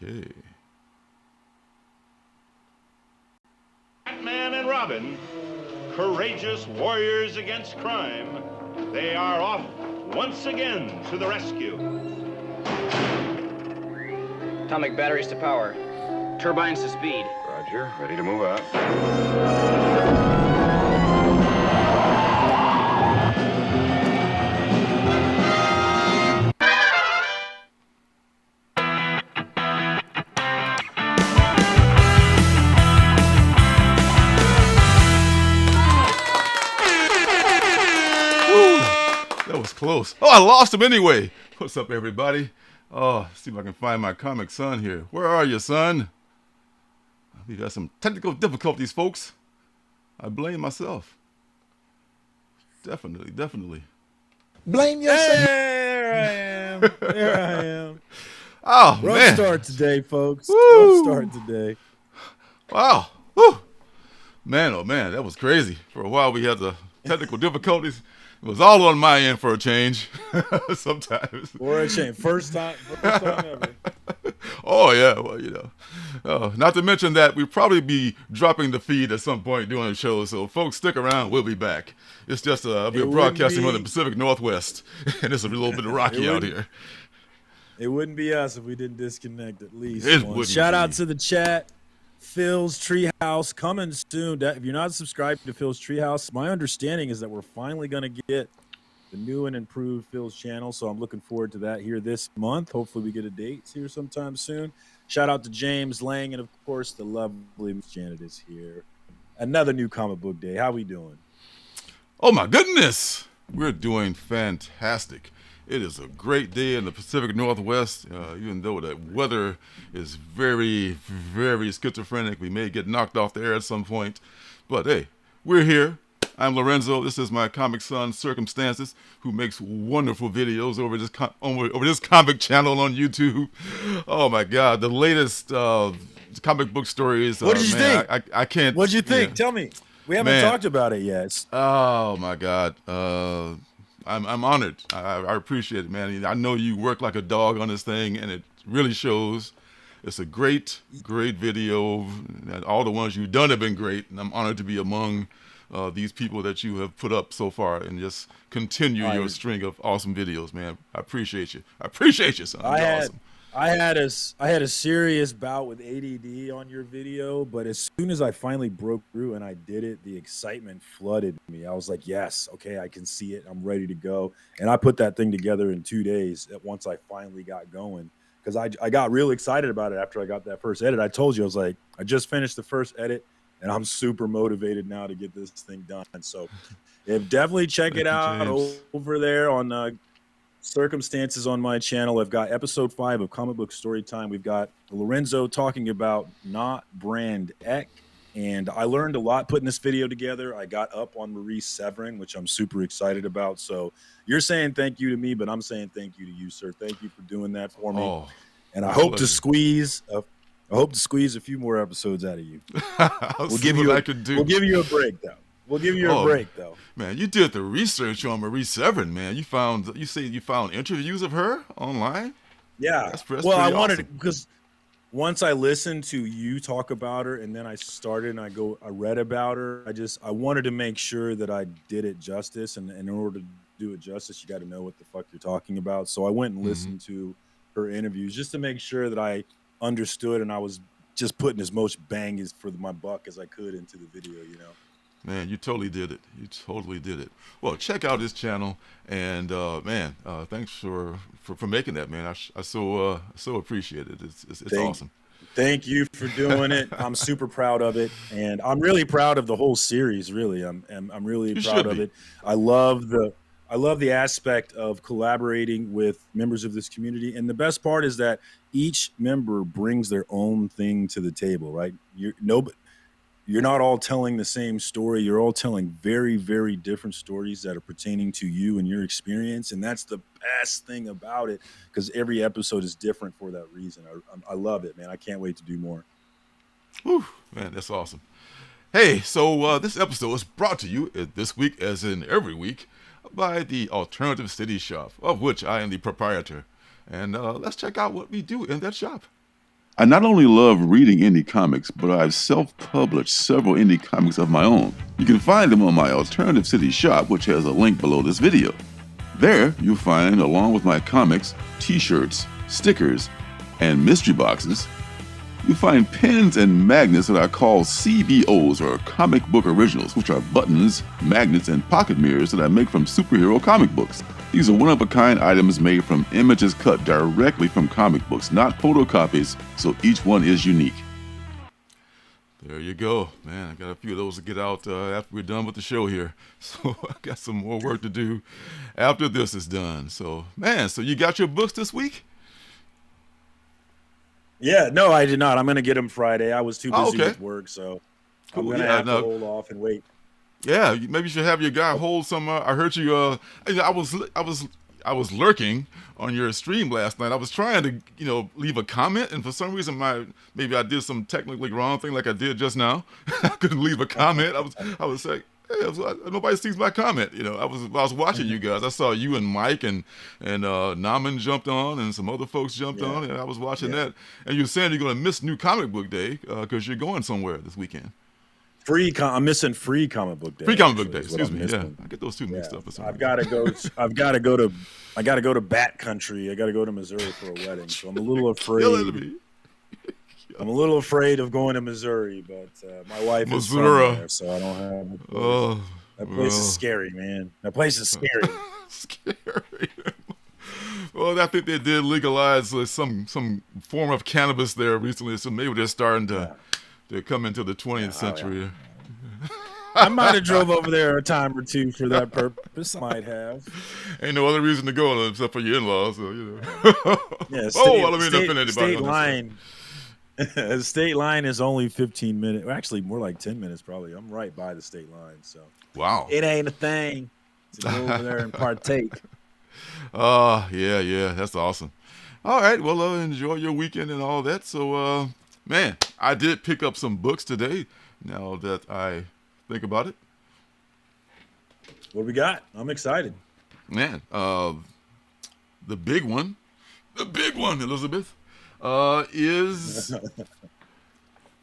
Okay. Batman and Robin, courageous warriors against crime, they are off once again to the rescue. Atomic batteries to power. Turbines to speed. Roger, ready to move out. That was close. Oh, I lost him anyway. What's up, everybody? Oh, see if I can find my comic son here. Where are you, son? We've got some technical difficulties, folks. I blame myself. Definitely. Blame yourself. There I am. There I am. Oh, Rough man. start today, folks. Woo. Rough start today. Wow. Woo. Man, oh, man, that was crazy. For a while, we had the technical difficulties. It was all on my end for a change. Sometimes. For a change. First time ever. Oh, yeah. Well, not to mention that we'll probably be dropping the feed at some point during the show. So, folks, stick around. We'll be back. It's just we're broadcasting from the Pacific Northwest, and it's a little bit rocky out here. It wouldn't be us if we didn't disconnect at least. It wouldn't Shout be. out to the chat. Phil's Treehouse coming soon. If you're not subscribed to Phil's Treehouse, my understanding is that we're finally going to get the new and improved Phil's channel. So I'm looking forward to that here this month. Hopefully we get a date here sometime soon. Shout out to James Lang, and of course the lovely Miss Janet is here. Another new comic book day. How we doing? Oh, my goodness. We're doing fantastic. It is a great day in the Pacific Northwest, even though the weather is very, very schizophrenic. We may get knocked off the air at some point. But, hey, we're here. I'm Lorenzo. This is my comic son, Surcam Stances, who makes wonderful videos over this comic channel on YouTube. Oh, my God. The latest comic book stories. What did you think? I can't. What did you think? Yeah. Tell me. We haven't talked about it yet. Oh, my God. I'm honored. I appreciate it, man. I know you work like a dog on this thing, and it really shows. It's a great video. All the ones you've done have been great, and I'm honored to be among these people that you have put up so far, and just continue your string of awesome videos, man. I appreciate you. I appreciate you, son. Awesome. I had a serious bout with ADD on your video, but as soon as I finally broke through and I did it, the excitement flooded me. I was like, yes, okay, I can see it. I'm ready to go. And I put that thing together in 2 days once I finally got going, because I got real excited about it after I got that first edit. I told you, I was like, I just finished the first edit, and I'm super motivated now to get this thing done. So definitely check it out over there on Circumstances on my channel. I've got episode 5 of Comic Book Storytime. We've got Lorenzo talking about Not Brand Ek, and I learned a lot putting this video together. I got up on Maurice Severin, which I'm super excited about. So you're saying thank you to me, but I'm saying thank you to you, sir. Thank you for doing that for me. And I hope to squeeze a few more episodes out of you. We'll give you a break though. We'll give you a break, though. Man, you did the research on Maurice Severin, man. You found interviews of her online? Yeah. That's I awesome. Wanted, because once I listened to you talk about her, and then I started and I read about her, I wanted to make sure that I did it justice. And in order to do it justice, you got to know what the fuck you're talking about. So I went and listened to her interviews just to make sure that I understood, and I was just putting as much bang for my buck as I could into the video, Man, you totally did it. Well, check out his channel, and thanks for making that, man. I so appreciate it. It's awesome. Thank you for doing it. I'm super proud of it, and I'm really proud of the whole series. Really, I'm really proud of it. I love the aspect of collaborating with members of this community, and the best part is that each member brings their own thing to the table. Right? You're not all telling the same story. You're all telling very, very different stories that are pertaining to you and your experience. And that's the best thing about it, because every episode is different for that reason. I love it, man. I can't wait to do more. Whew, man, that's awesome. Hey, so this episode is brought to you this week, as in every week, by the Alternative City Shop, of which I am the proprietor. And let's check out what we do in that shop. I not only love reading indie comics, but I've self-published several indie comics of my own. You can find them on my Alternative City shop, which has a link below this video. There, you'll find, along with my comics, t-shirts, stickers, and mystery boxes, you'll find pins and magnets that I call CBOs, or comic book originals, which are buttons, magnets, and pocket mirrors that I make from superhero comic books. These are one-of-a-kind items made from images cut directly from comic books, not photocopies, so each one is unique. There you go, man. I got a few of those to get out after we're done with the show here. So I got some more work to do after this is done. So, man, so you got your books this week? Yeah, no, I did not. I'm going to get them Friday. I was too busy okay. with work, so Cool. I'm going to have to hold off and wait. Yeah, maybe you should have your guy hold some. I heard you. I was lurking on your stream last night. I was trying to, leave a comment, and for some reason, maybe I did some technically wrong thing, like I did just now. I couldn't leave a comment. I was like, hey, nobody sees my comment. I was watching you guys. I saw you and Mike and Naman jumped on, and some other folks jumped on, and I was watching that. And you're saying you're going to miss New Comic Book Day because you're going somewhere this weekend. I'm missing Free Comic Book Day. Free Comic Book Day. Excuse me. Yeah, I get those two mixed up. I've got to go. I got to go to Bat Country. I got to go to Missouri for a wedding. So I'm a little afraid. I'm a little afraid of going to Missouri, but my wife is from there, so I don't have. That place is scary, man. That place is scary. Scary. Well, I think they did legalize some form of cannabis there recently, so maybe they're starting to come into the 20th century. Yeah. I might have drove over there a time or two for that purpose. I might have. Ain't no other reason to go except for your in-laws, so Yeah. Let me offend anybody. State line. State line is only 15 minutes. Well, actually, more like 10 minutes probably. I'm right by the state line, so wow, it ain't a thing to go over there and partake. Yeah, that's awesome. All right, well, enjoy your weekend and all that. So, man, I did pick up some books today. Now that I think about it, what we got? I'm excited. Man, the big one, Elizabeth, is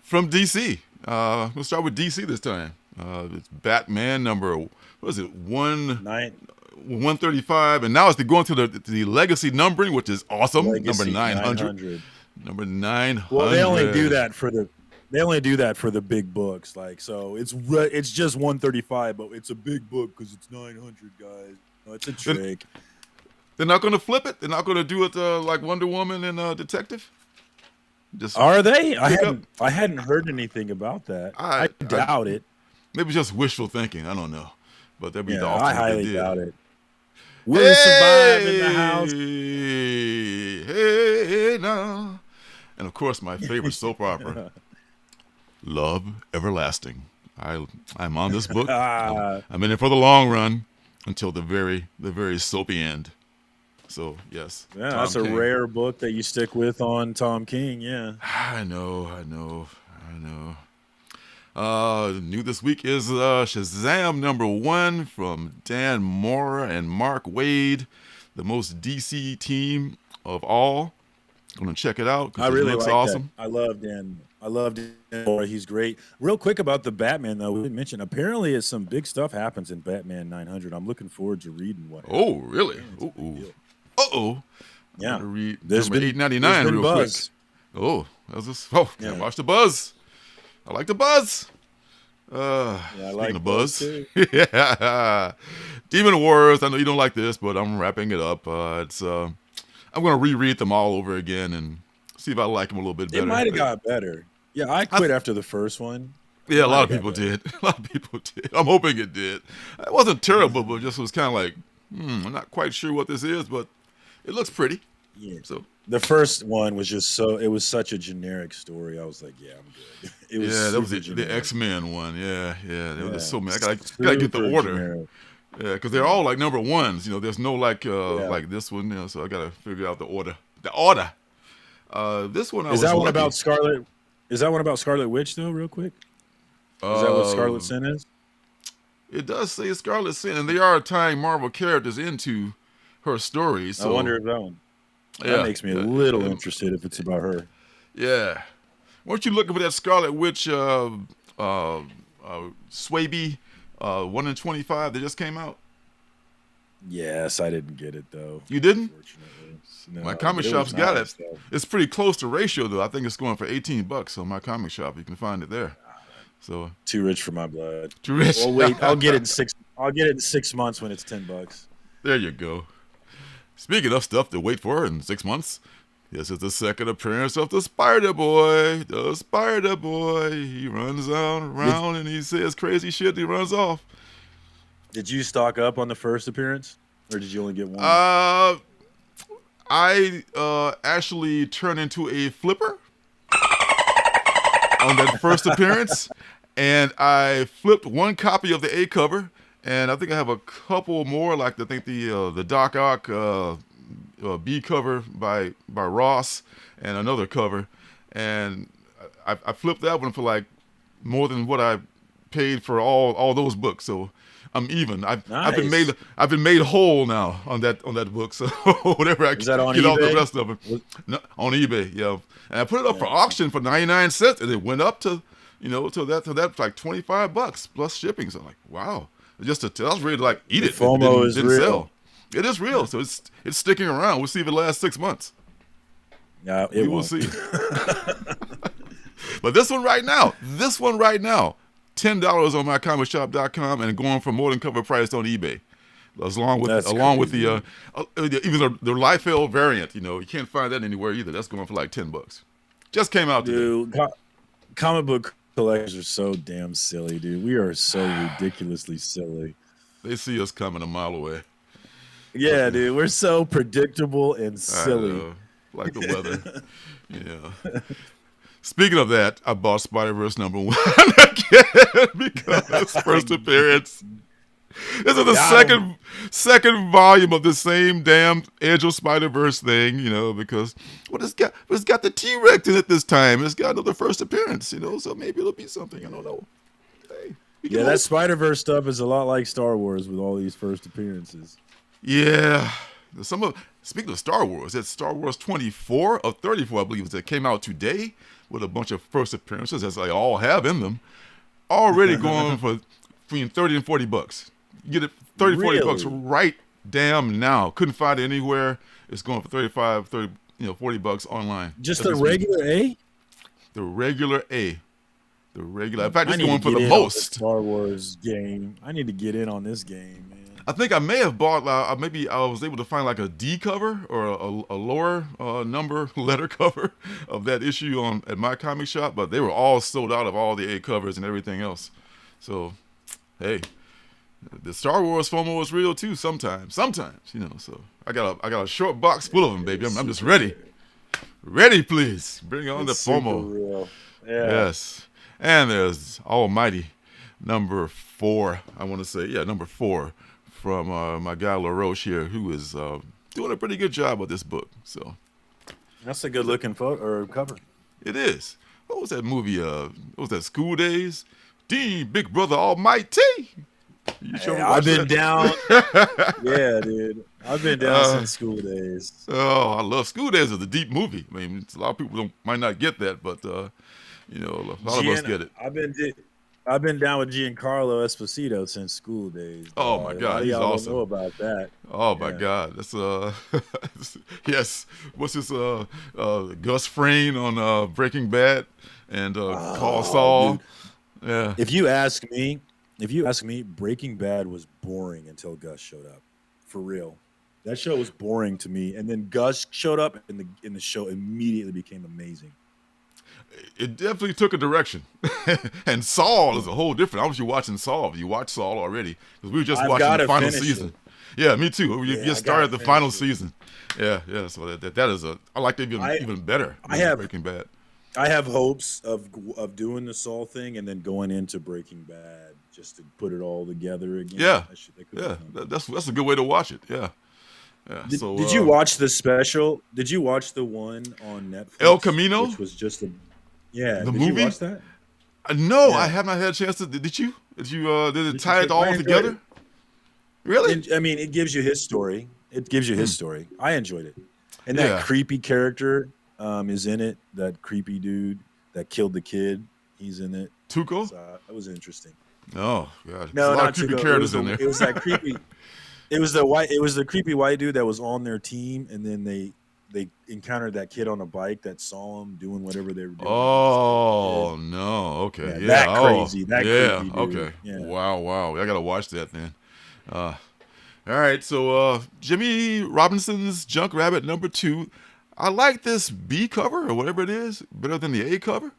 from DC. We'll start with DC this time. It's Batman number, what is it, 135, and now it's going to the legacy numbering, which is awesome. Legacy, number 900. Number 900. Well, they only do that for the big books, so it's just 135, but it's a big book because it's 900, guys. No, it's a trick. They're not going to flip it. They're not going to do it like Wonder Woman and Detective. Are they? I hadn't heard anything about that. I doubt it. Maybe just wishful thinking. I don't know, but that'd be the I highly doubt it. Will it survive in the house? Hey, now. And of course, my favorite soap opera, Love Everlasting. I'm on this book. I'm in it for the long run until the very soapy end. So yes, yeah, that's a rare book that you stick with on Tom King. Yeah, I know. New this week is Shazam number 1 from Dan Mora and Mark Waid, the most DC team of all. Gonna check it out. I really like awesome. That. I love Dan Mora. He's great. Real quick about the Batman though, we didn't mention. Apparently, some big stuff happens in Batman 900. I'm looking forward to reading what. Oh, really? Yeah. Read there's number been 899 real buzz. Quick. Oh, that's this. Oh, yeah. Watch the buzz. I like the buzz. I like the buzz. Too. Yeah. Demon Warriors. I know you don't like this, but I'm wrapping it up. I'm going to reread them all over again and see if I like them a little bit better. It might have got better. Yeah, I quit after the first one. Yeah, a lot of people did. I'm hoping it did. It wasn't terrible, but just was kind of like, I'm not quite sure what this is, but it looks pretty. Yeah. So the first one was it was such a generic story. I was like, yeah, I'm good. It was that was the X-Men one. Yeah. There was so many. I gotta get the order. Generic. Yeah, because they're all like number 1s. There's no like this one. So I gotta figure out the order. This one is that one about Scarlet? Is that one about Scarlet Witch though? Real quick. Is that what Scarlet Sin is? It does say Scarlet Sin, and they are tying Marvel characters into her story. So I wonder if that one. That makes me a little interested if it's about her. Yeah. Weren't you looking for that Scarlet Witch Swaby 1 in 25 that just came out? Yes, I didn't get it though. You didn't? Unfortunately. No, My comic but shop's was got nice, it. though. It's pretty close to ratio though. I think it's going for $18 on my comic shop. You can find it there. So Too rich for my blood. too rich. Well, wait, I'll get it in 6. I'll get it in 6 months when it's $10. There you go. Speaking of stuff to wait for in 6 months, this is the second appearance of the Spider Boy. The Spider Boy. He runs around and he says crazy shit and he runs off. Did you stock up on the first appearance, or did you only get one? I actually turned into a flipper on that first appearance, and I flipped one copy of the A cover, and I think I have a couple more, like I think the Doc Ock B cover by Ross, and another cover, and I flipped that one for like more than what I paid for all those books, so I'm even. I've been made whole now on that book. So whatever I get off the rest of them on eBay, yeah. And I put it up for auction for 99 cents, and it went up to that like $25 plus shipping. So I'm like, wow, I was ready to like eat it. FOMO is didn't real. Sell. It is real. So it's sticking around. We'll see if it lasts 6 months. Yeah, we will see. But this one right now. $10 on mycomicshop.com and going for more than cover price on eBay, along with the even the Liefeld variant. You can't find that anywhere either. That's going for like $10. Just came out today. Dude, comic book collectors are so damn silly, dude. We are so ridiculously silly. They see us coming a mile away. Yeah, dude, we're so predictable and silly. Like the weather. Yeah. Speaking of that, I bought Spider-Verse number 1 again because first appearance. This is the second volume of the same damn Edge of Spider-Verse thing, because it's got the T-Rex in it this time. It's got another first appearance, so maybe it'll be something. I don't know. Hey, that Spider-Verse stuff is a lot like Star Wars with all these first appearances. Yeah. Speaking of Star Wars, that's Star Wars 24 or 34, I believe, that came out today with a bunch of first appearances, as they all have in them, already going for between $30 and $40. You get it $30-$40 right damn now. Couldn't find it anywhere. It's going for $40 online. Just the regular A? The regular A. The regular. In fact, it's going for the most. Star Wars game. I need to get in on this game, man. I think I may have bought, maybe I was able to find like a D cover or a lower number letter cover of that issue at my comic shop, but they were all sold out of all the A covers and everything else. So, hey, the Star Wars FOMO is real too sometimes, so I got a short box full of them, baby. I'm just ready. Ready, please. Bring on the FOMO. Real. Yeah. Yes. And there's Almighty number 4, I want to say. Yeah, number 4. From my guy LaRoche here, who is doing a pretty good job with this book. So that's a good looking photo or cover. It is. What was that movie? What was that? School Days? Big Brother Almighty. I've been down. Yeah, dude. I've been down since School Days. Oh, I love School Days. Is a deep movie. I mean, a lot of people might not get that, but a lot of us get it. I've been down with Giancarlo Esposito since School Days. Oh my God, he's awesome. Know about that. Oh my God, that's yes. What's this? Gus Fring on Breaking Bad and Call Saul. Dude. Yeah. If you ask me, Breaking Bad was boring until Gus showed up. For real, that show was boring to me, and then Gus showed up, and the show immediately became amazing. It definitely took a direction. And Saul is a whole different. I was watching Saul. You watched Saul already? Because we were just watching the final season. Yeah, me too. We just started the final season. Yeah. So that is I like it even better. Breaking Bad. I have hopes of doing the Saul thing and then going into Breaking Bad just to put it all together again. Yeah. That's a good way to watch it. Yeah. Yeah. Did you watch the special? Did you watch the one on Netflix? El Camino? Which was just the movie? You watch that? No, yeah. I have not had a chance to. Did you? Did it tie it all together? Really? I mean, it gives you his story. I enjoyed it. And that creepy character, is in it. That creepy dude that killed the kid. He's in it. Tuco? So, that was interesting. Oh God, No, there's a lot not of creepy Tuco. characters in there. It was that creepy. It was the creepy white dude that was on their team, and then they encountered that kid on a bike that saw him doing whatever they were doing. Oh no! Okay, yeah, that crazy. That yeah, creepy dude. okay. Yeah. Wow! I gotta watch that then. All right, so Jimmy Robinson's Junk Rabbit #2. I like this B cover or whatever it is better than the A cover.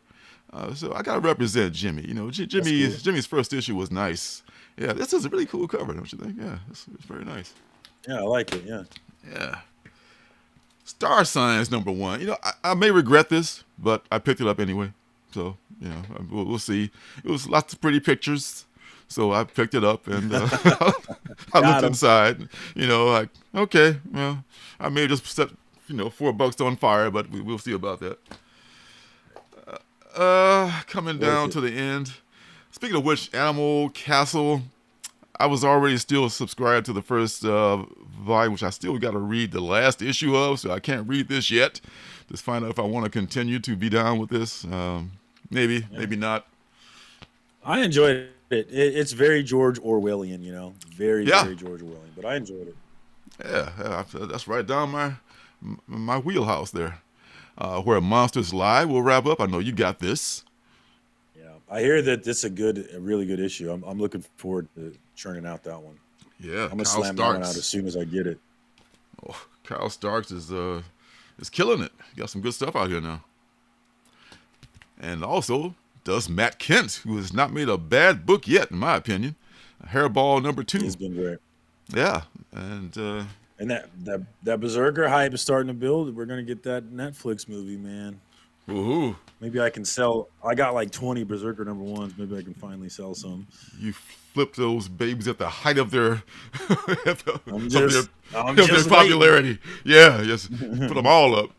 So I gotta represent Jimmy. You know, Jimmy's first issue was nice. Yeah, this is a really cool cover, don't you think? Yeah, it's very nice. Yeah, I like it. Yeah. Yeah. Star Signs #1. You know, I may regret this, but I picked it up anyway. So, you know, we'll see. It was lots of pretty pictures. So I picked it up and I looked inside. You know, like, okay, well, I may just set, $4 on fire, but we'll see about that. Coming down to the end. Speaking of which, Animal Castle, I was already still subscribed to the first volume, which I still got to read the last issue of, so I can't read this yet. Just find out if I want to continue to be down with this. Maybe not. I enjoyed it. It's very George Orwellian, very George Orwellian, but I enjoyed it. Yeah, that's right down my wheelhouse there. Where Monsters Lie will wrap up. I know you got this. Yeah, I hear that this is a really good issue. I'm looking forward to churning out that one. Yeah, I'm gonna slam that one out as soon as I get it. Oh, Kyle Starks is killing it. Got some good stuff out here now. And also, does Matt Kent, who has not made a bad book yet, in my opinion. Hairball #2. He's been great. Yeah, and that Berserker hype is starting to build. We're gonna get that Netflix movie, man. Woohoo! Maybe I can sell. I got like 20 Berserker #1s. Maybe I can finally sell some. You flip those babies at the height of their their popularity. Yeah, just put them all up.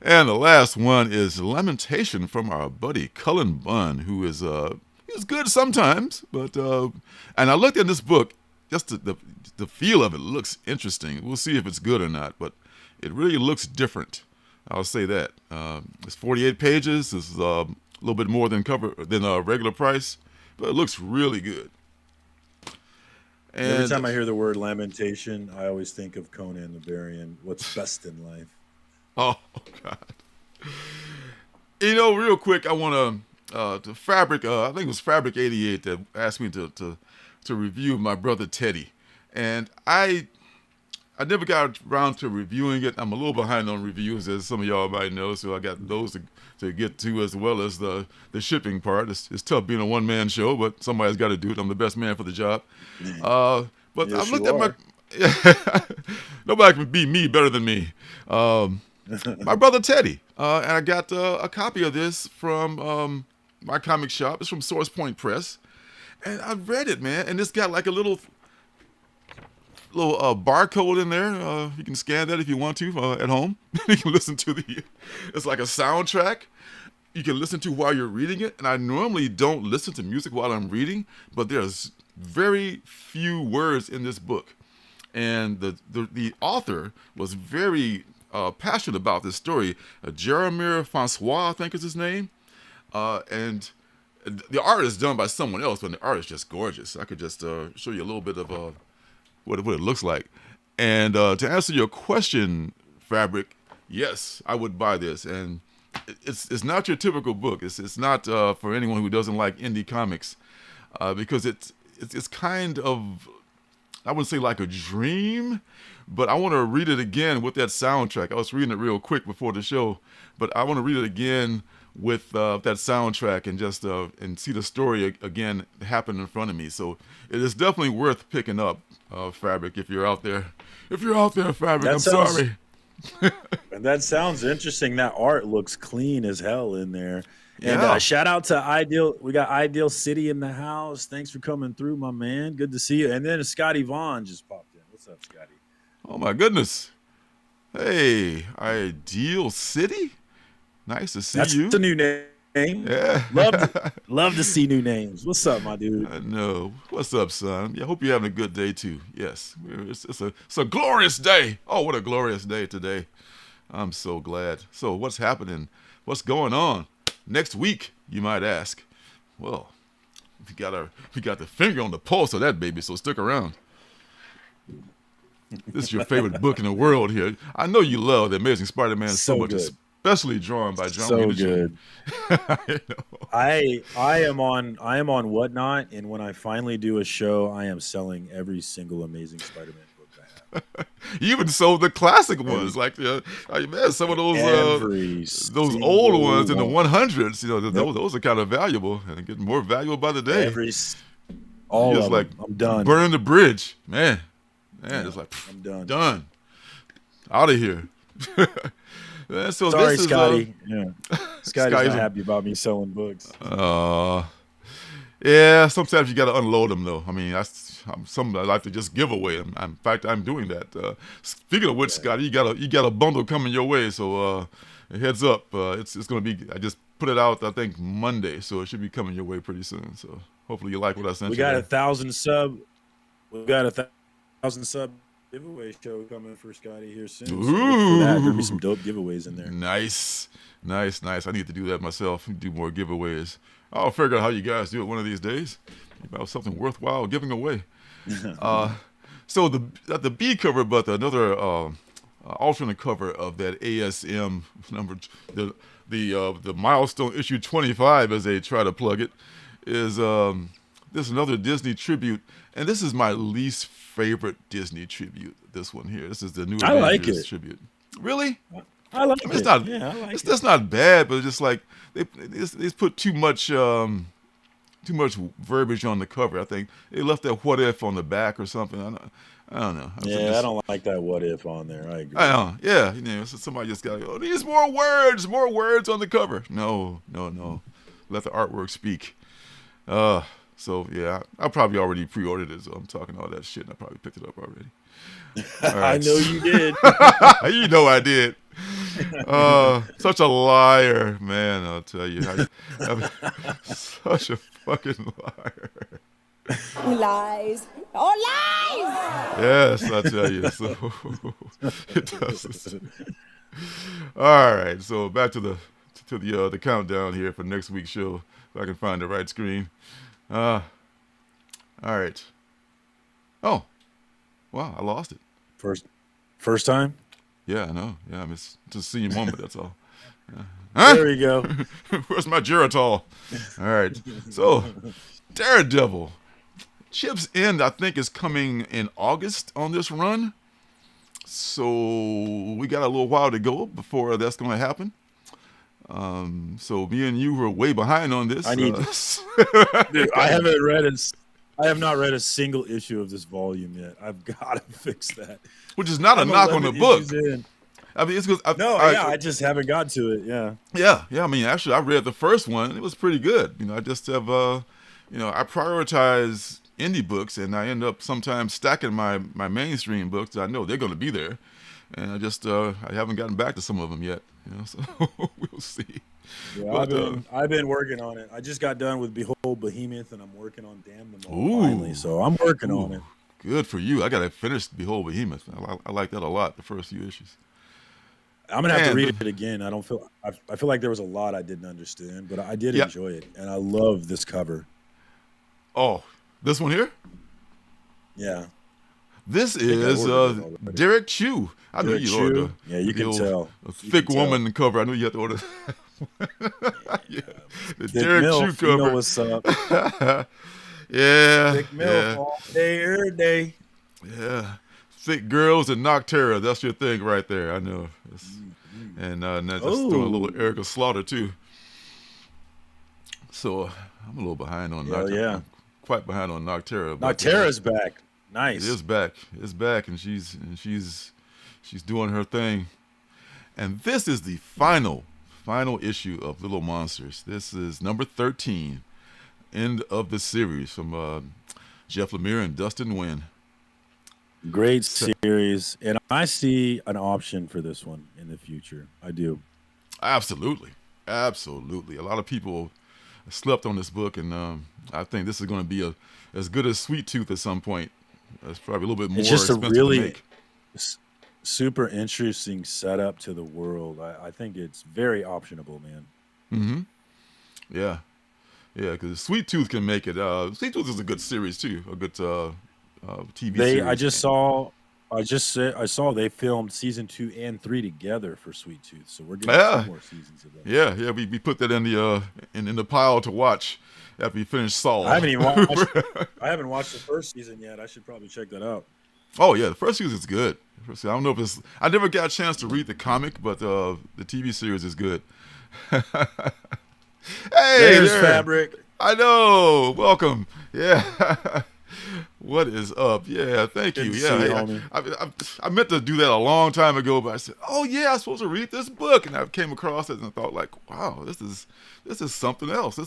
And the last one is Lamentation from our buddy Cullen Bunn, who is he's good sometimes, but and I looked at this book. Just the feel of it looks interesting. We'll see if it's good or not, but it really looks different. I'll say that. It's 48 pages. It's a little bit more than regular price, but it looks really good. And every time I hear the word lamentation, I always think of Conan the Barbarian. What's best in life? Oh God! Real quick, I want to Fabric. I think it was Fabric 88 that asked me to review my brother Teddy, and I never got around to reviewing it. I'm a little behind on reviews, as some of y'all might know, so I got those to get to, as well as the shipping part. It's tough being a one-man show, but somebody's got to do it. I'm the best man for the job. But yes, I looked at my... Nobody can beat me better than me. My brother Teddy. And I got a copy of this from my comic shop. It's from Source Point Press. And I read it, man, and it's got like a little barcode in there. You can scan that if you want to at home. You can listen to it's like a soundtrack you can listen to while you're reading it. And I normally don't listen to music while I'm reading, but there's very few words in this book. And the author was very passionate about this story. Jeremy Francois, I think is his name. And the art is done by someone else, but the art is just gorgeous. I could just show you a little bit of what it looks like. And to answer your question, Fabric, yes, I would buy this. And it's not your typical book. It's not for anyone who doesn't like indie comics, because it's kind of, I wouldn't say like a dream, but I want to read it again with that soundtrack. I was reading it real quick before the show, but I want to read it again with that soundtrack and just and see the story again happen in front of me. So it is definitely worth picking up, Fabric, if you're out there. If you're out there, Fabric, sorry. That sounds interesting. That art looks clean as hell in there. And shout out to Ideal. We got Ideal City in the house. Thanks for coming through, my man. Good to see you. And then Scotty Vaughn just popped in. What's up, Scotty? Oh, my goodness. Hey, Ideal City? Nice to see you. That's a new name. Yeah. Love to see new names. What's up, my dude? I know. What's up, son? I hope you're having a good day, too. Yes. It's a glorious day. Oh, what a glorious day today. I'm so glad. So what's happening? What's going on next week, you might ask? Well, we got the finger on the pulse of that baby, so stick around. This is your favorite book in the world here. I know you love The Amazing Spider-Man so much, good. Especially drawn by John So Lee good. I know. I am on Whatnot, and when I finally do a show, I am selling every single Amazing Spider-Man book I have. You even sold the classic ones, like man, some of those old ones in the 100s. You know, those are kind of valuable and getting more valuable by the day. All just of like them. I'm done. Burning the bridge, man. It's like I'm done. Done. Out of here. So sorry, this is, Scotty. Scotty's not Scotty's happy about me selling books. Yeah, sometimes you got to unload them, though. I mean, I like to just give away them. In fact, I'm doing that. Speaking of which, Scotty, you got a bundle coming your way. So heads up, it's going to be. I just put it out, I think, Monday, so it should be coming your way pretty soon. So hopefully you like what I sent you. We got 1,000 sub. We got 1,000 sub giveaway show coming for Scotty here soon. So Ooh. There'll be some dope giveaways in there. Nice. I need to do that myself. Do more giveaways. I'll figure out how you guys do it one of these days. About something worthwhile giving away. So the B cover, but another alternate cover of that ASM number, the milestone issue 25, as they try to plug it, is this another Disney tribute, and this is my least favorite Disney tribute. This one here. This is the new Avengers tribute. Really? I like it's it. not. Yeah, I like it's it. That's not bad, but it's just like they put too much verbiage on the cover. I think they left that "what if" on the back or something. I don't know. I don't like that "what if" on there. I agree. Yeah, you know, so somebody just got to go. These more words on the cover. No. Let the artwork speak. So yeah, I probably already pre-ordered it. So I'm talking all that shit, and I probably picked it up already. All right. I know you did. You know I did. Such a liar, man. I'll tell you. Such a fucking liar. Lies. Oh, lies! Yes, I tell you. So it does. All right. So back to the countdown here for next week's show. If I can find the right screen. All right. Oh, wow! I lost it. First time. Yeah, I know. Yeah, I mean, it's just a senior moment. That's all. There we go. Where's my Geritol? All right. So, Daredevil. Chip's End, I think, is coming in August on this run. So we got a little while to go before that's going to happen. So me and you were way behind on this. Dude, I have not read a single issue of this volume yet. I've got to fix that. Which is not a knock on the book. I mean, it's because I just haven't got to it. Yeah. I mean, actually, I read the first one. It was pretty good. You know, I just have, I prioritize indie books, and I end up sometimes stacking my mainstream books. I know they're going to be there, and I just I haven't gotten back to some of them yet. You know, so we'll see. Yeah, But, I've been working on it. I just got done with Behold Behemoth, and I'm working on Damn Them All finally. So I'm working on it. Good for you. I got to finish Behold Behemoth. I like that a lot. The first few issues. I'm gonna have to read it again. I feel like there was a lot I didn't understand, but I did enjoy it, and I love this cover. Oh, this one here? Yeah. This is Derek Chew. I knew you ordered. Yeah, you can tell. A thick woman cover. I knew you had to order. The Derek Milf, Chew cover. You know what's up. Yeah. Thick Milf all day, every day. Yeah. Thick girls and Noctera. That's your thing right there. I know. And just doing a little Erica Slaughter, too. So I'm a little behind on Noctera. Yeah. I'm quite behind on Noctera. Noctera's back. Nice. It is back. It's back, and she's doing her thing. And this is the final issue of Little Monsters. This is number 13, end of the series from Jeff Lemire and Dustin Nguyen. Great series, and I see an option for this one in the future. I do. Absolutely. A lot of people slept on this book, and I think this is going to be as good as Sweet Tooth at some point. It's probably a little bit more expensive to make. super interesting setup to the world. I think it's very optionable, man. Mm-hmm. Yeah. Yeah, because Sweet Tooth can make it. Sweet Tooth is a good series too, a good TV series. I saw they filmed season 2 and 3 together for Sweet Tooth, so we're getting 2 more seasons of that. Yeah. We put that in the in the pile to watch after we finish Saul. I haven't watched the first season yet. I should probably check that out. Oh yeah, the first season is good. I don't know if it's. I never got a chance to read the comic, but the TV series is good. Hey, there's Fabric. I know. Welcome. Yeah. What is up? Yeah, thank you. Yeah, I meant to do that a long time ago, but I said, "Oh yeah, I'm supposed to read this book," and I came across it and I thought, like, "Wow, this is something else."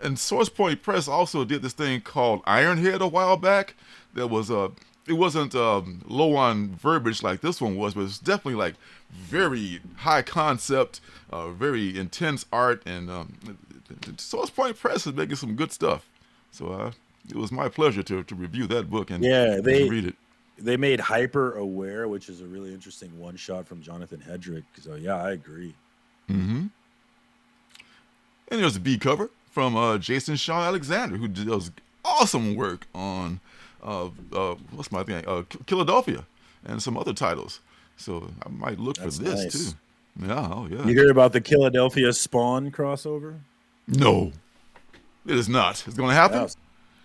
And Source Point Press also did this thing called Ironhead a while back. That was it wasn't low on verbiage like this one was, but it's definitely like very high concept, very intense art, and Source Point Press is making some good stuff. So it was my pleasure to review that book and read it. They made Hyper Aware, which is a really interesting one shot from Jonathan Hedrick. So yeah, I agree. Mm-hmm. And there's a B cover from Jason Shaw Alexander, who does awesome work on what's my thing? Philadelphia and some other titles. So I might look for this too. Yeah, oh yeah. You hear about the Philadelphia Spawn crossover? No, it is not. It's going to happen.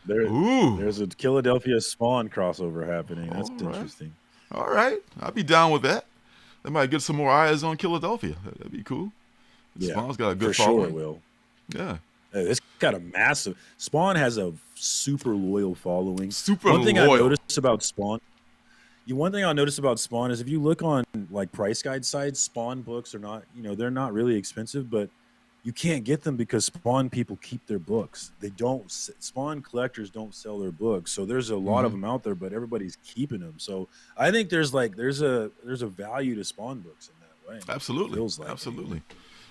There's a Philadelphia Spawn crossover happening. That's interesting. All right, I'd be down with that. They might get some more eyes on Philadelphia. That'd be cool. Yeah, Spawn's got a good for following. sure it will. Yeah. It's got a massive. Spawn has a super loyal following. One thing I noticed about Spawn. One thing I noticed about Spawn is if you look on like price guide sites, Spawn books are not, they're not really expensive, but you can't get them because Spawn people keep their books. They don't. Spawn collectors don't sell their books, so there's a lot of them out there, but everybody's keeping them. So I think there's a value to Spawn books in that way. Absolutely, feels like absolutely.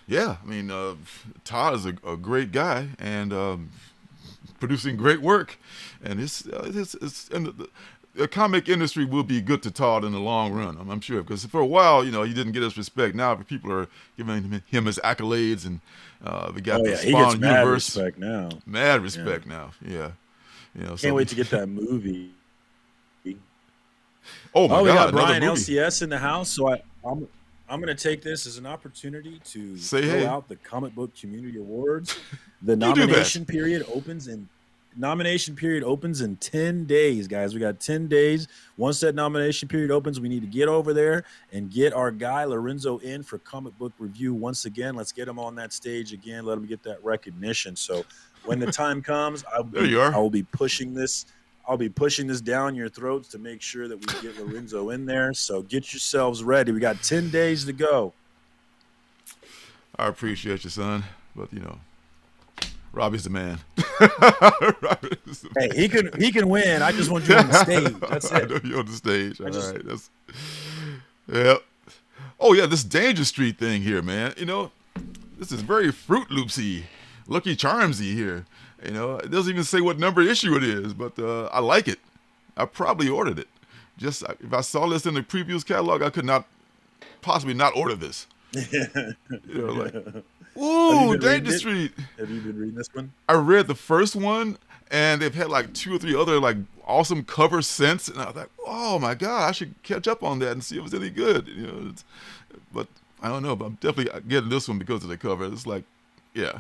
Yeah, I mean, Todd is a great guy and producing great work, and it's and the comic industry will be good to Todd in the long run. I'm sure, because for a while, he didn't get his respect. Now people are giving him his accolades, and we got the Spawn universe. Mad respect now. Yeah, Can't wait to get that movie. Oh my God! We got Brian LCS in the house, so I'm going to take this as an opportunity to throw out the Comic Book Community Awards. The nomination period opens in 10 days, guys. We got 10 days. Once that nomination period opens, we need to get over there and get our guy Lorenzo in for comic book review once again. Let's get him on that stage again. Let him get that recognition. So when the time comes, I will be pushing this. I'll be pushing this down your throats to make sure that we get Lorenzo in there. So get yourselves ready. We got 10 days to go. I appreciate you, son. But, Robbie's the man. Hey, he can win. I just want you on the stage. That's it. I know you're on the stage. All right. Yeah. Oh, yeah, this Danger Street thing here, man. This is very Fruit Loopsy, Lucky Charmsy here. It doesn't even say what number issue it is, but I like it. I probably ordered it. Just if I saw this in the previews catalog, I could not possibly not order this. Ooh, Danger Street. Have you been reading this one? I read the first one, and they've had like 2 or 3 other like awesome covers since, and I was like, oh my God, I should catch up on that and see if it's any good. But I don't know. But I'm definitely getting this one because of the cover. It's like, yeah.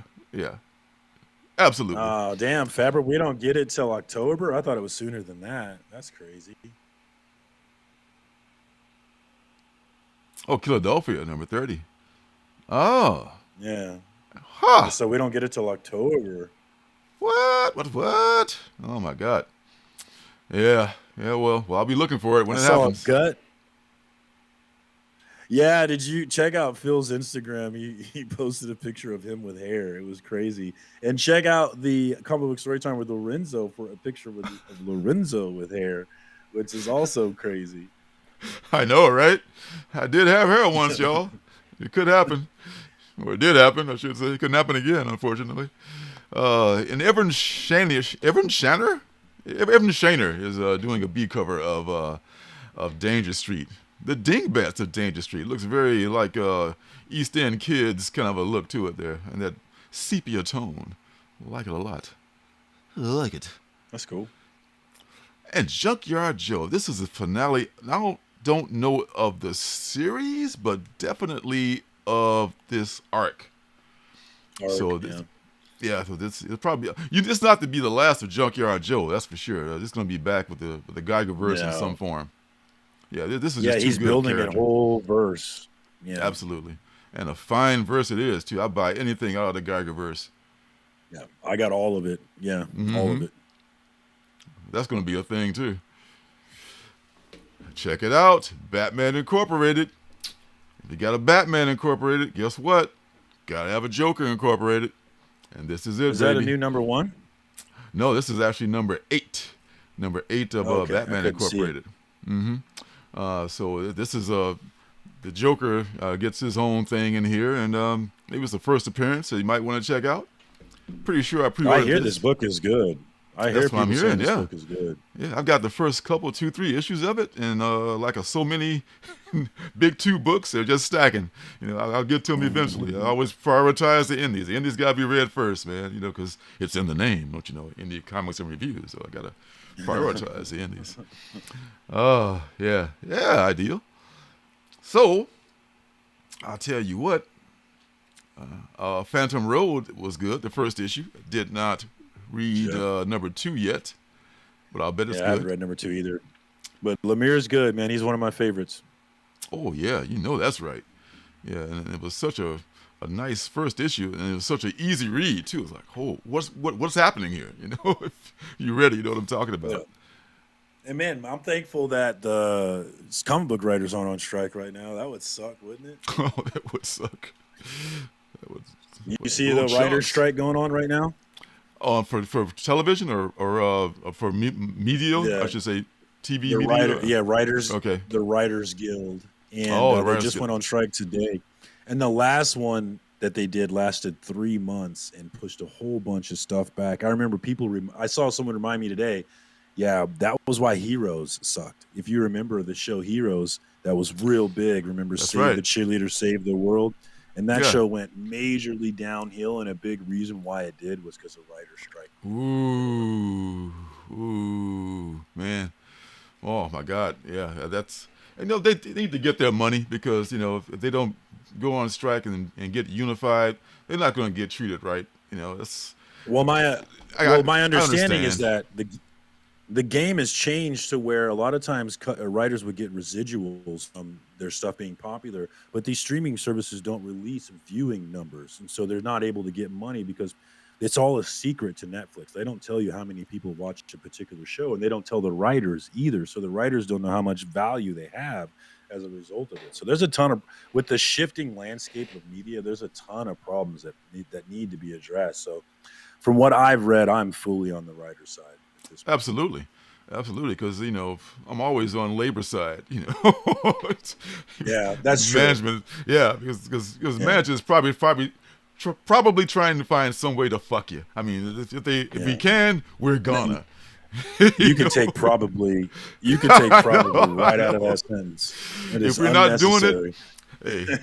Absolutely. Oh, damn, Fabric. We don't get it till October. I thought it was sooner than that. That's crazy. Oh, Philadelphia, number 30. Oh. Yeah. Huh. So we don't get it till October. What? Oh, my God. Yeah. Well, I'll be looking for it when it happens. I saw a gut. Yeah, did you check out Phil's Instagram? He posted a picture of him with hair. It was crazy. And check out the comic book story time with Lorenzo for a picture of Lorenzo with hair, which is also crazy. I know, right? I did have hair once, y'all. It could happen. Or it did happen, I should say. It couldn't happen again, unfortunately. And Evan Shaner is doing a B cover of Danger Street. the dingbats of Danger Street. It looks very like East End Kids kind of a look to it there, and that sepia tone. I like it a lot. I like it. That's cool. And Junkyard Joe, this is the finale. I don't know of the series, but definitely of this arc. So this is probably it's not to be the last of Junkyard Joe. That's for sure. This is going to be back with the Geigerverse in some form. Yeah, this is just too he's good building a a whole verse. Yeah, absolutely, and a fine verse it is too. I buy anything out of the Geigerverse. Yeah, I got all of it. Yeah, all of it. That's going to be a thing too. Check it out, Batman Incorporated. If you got a Batman Incorporated, guess what? Got to have a Joker Incorporated. And this is it, Is that a new number 1? No, this is actually number 8. Number 8 of Batman Incorporated. So this is the Joker gets his own thing in here, and maybe it's the first appearance that you might want to check out. Pretty sure I pre-ordered I hear this book is good. I hear people saying this book is good. Yeah, I've got the first couple, 2, 3 issues of it, and so many big 2 books, they're just stacking. I'll get to them eventually. I always prioritize the indies. The indies got to be read first, man, because it's in the name, don't you know, indie comics and reviews, so I got to prioritize the indies. Yeah, ideal. So, I'll tell you what, Phantom Road was good, the first issue. Did not read number 2 yet, but I'll bet it's good. I haven't read number 2 either. But Lemire's good, man. He's one of my favorites. Oh, yeah, that's right. Yeah, and it was such a nice first issue, and it was such an easy read, too. It was like, oh, what's happening here? If you read it, you know what I'm talking about. Yeah. And, man, I'm thankful that the comic book writers aren't on strike right now. That would suck, wouldn't it? Oh, that would suck. You see the writer's strike going on right now? For television or for media, I should say TV media? Writers. Okay. The Writers Guild. And they just went on strike today. And the last one that they did lasted 3 months and pushed a whole bunch of stuff back. I remember I saw someone remind me today, that was why Heroes sucked. If you remember the show Heroes, that was real big. Remember, the cheerleader saved the world? And that show went majorly downhill, and a big reason why it did was because of writer's strike. Ooh, man. Oh, my God. Yeah, that's... they need to get their money because, if they don't go on strike and get unified, they're not going to get treated right. That's... Well, my understanding is that the game has changed to where a lot of times writers would get residuals from their stuff being popular, but these streaming services don't release viewing numbers, and so they're not able to get money because it's all a secret to Netflix. They don't tell you how many people watch a particular show, and they don't tell the writers either, so the writers don't know how much value they have as a result of it. So there's a ton of, with the shifting landscape of media, there's a ton of problems that need to be addressed. So from what I've read, I'm fully on the writer's side. Absolutely, because I'm always on labor side. Yeah, that's management. True. Yeah, because management is probably trying to find some way to fuck you. I mean, if we can, we're gonna. You can take probably right out of that sentence. If we're not doing it,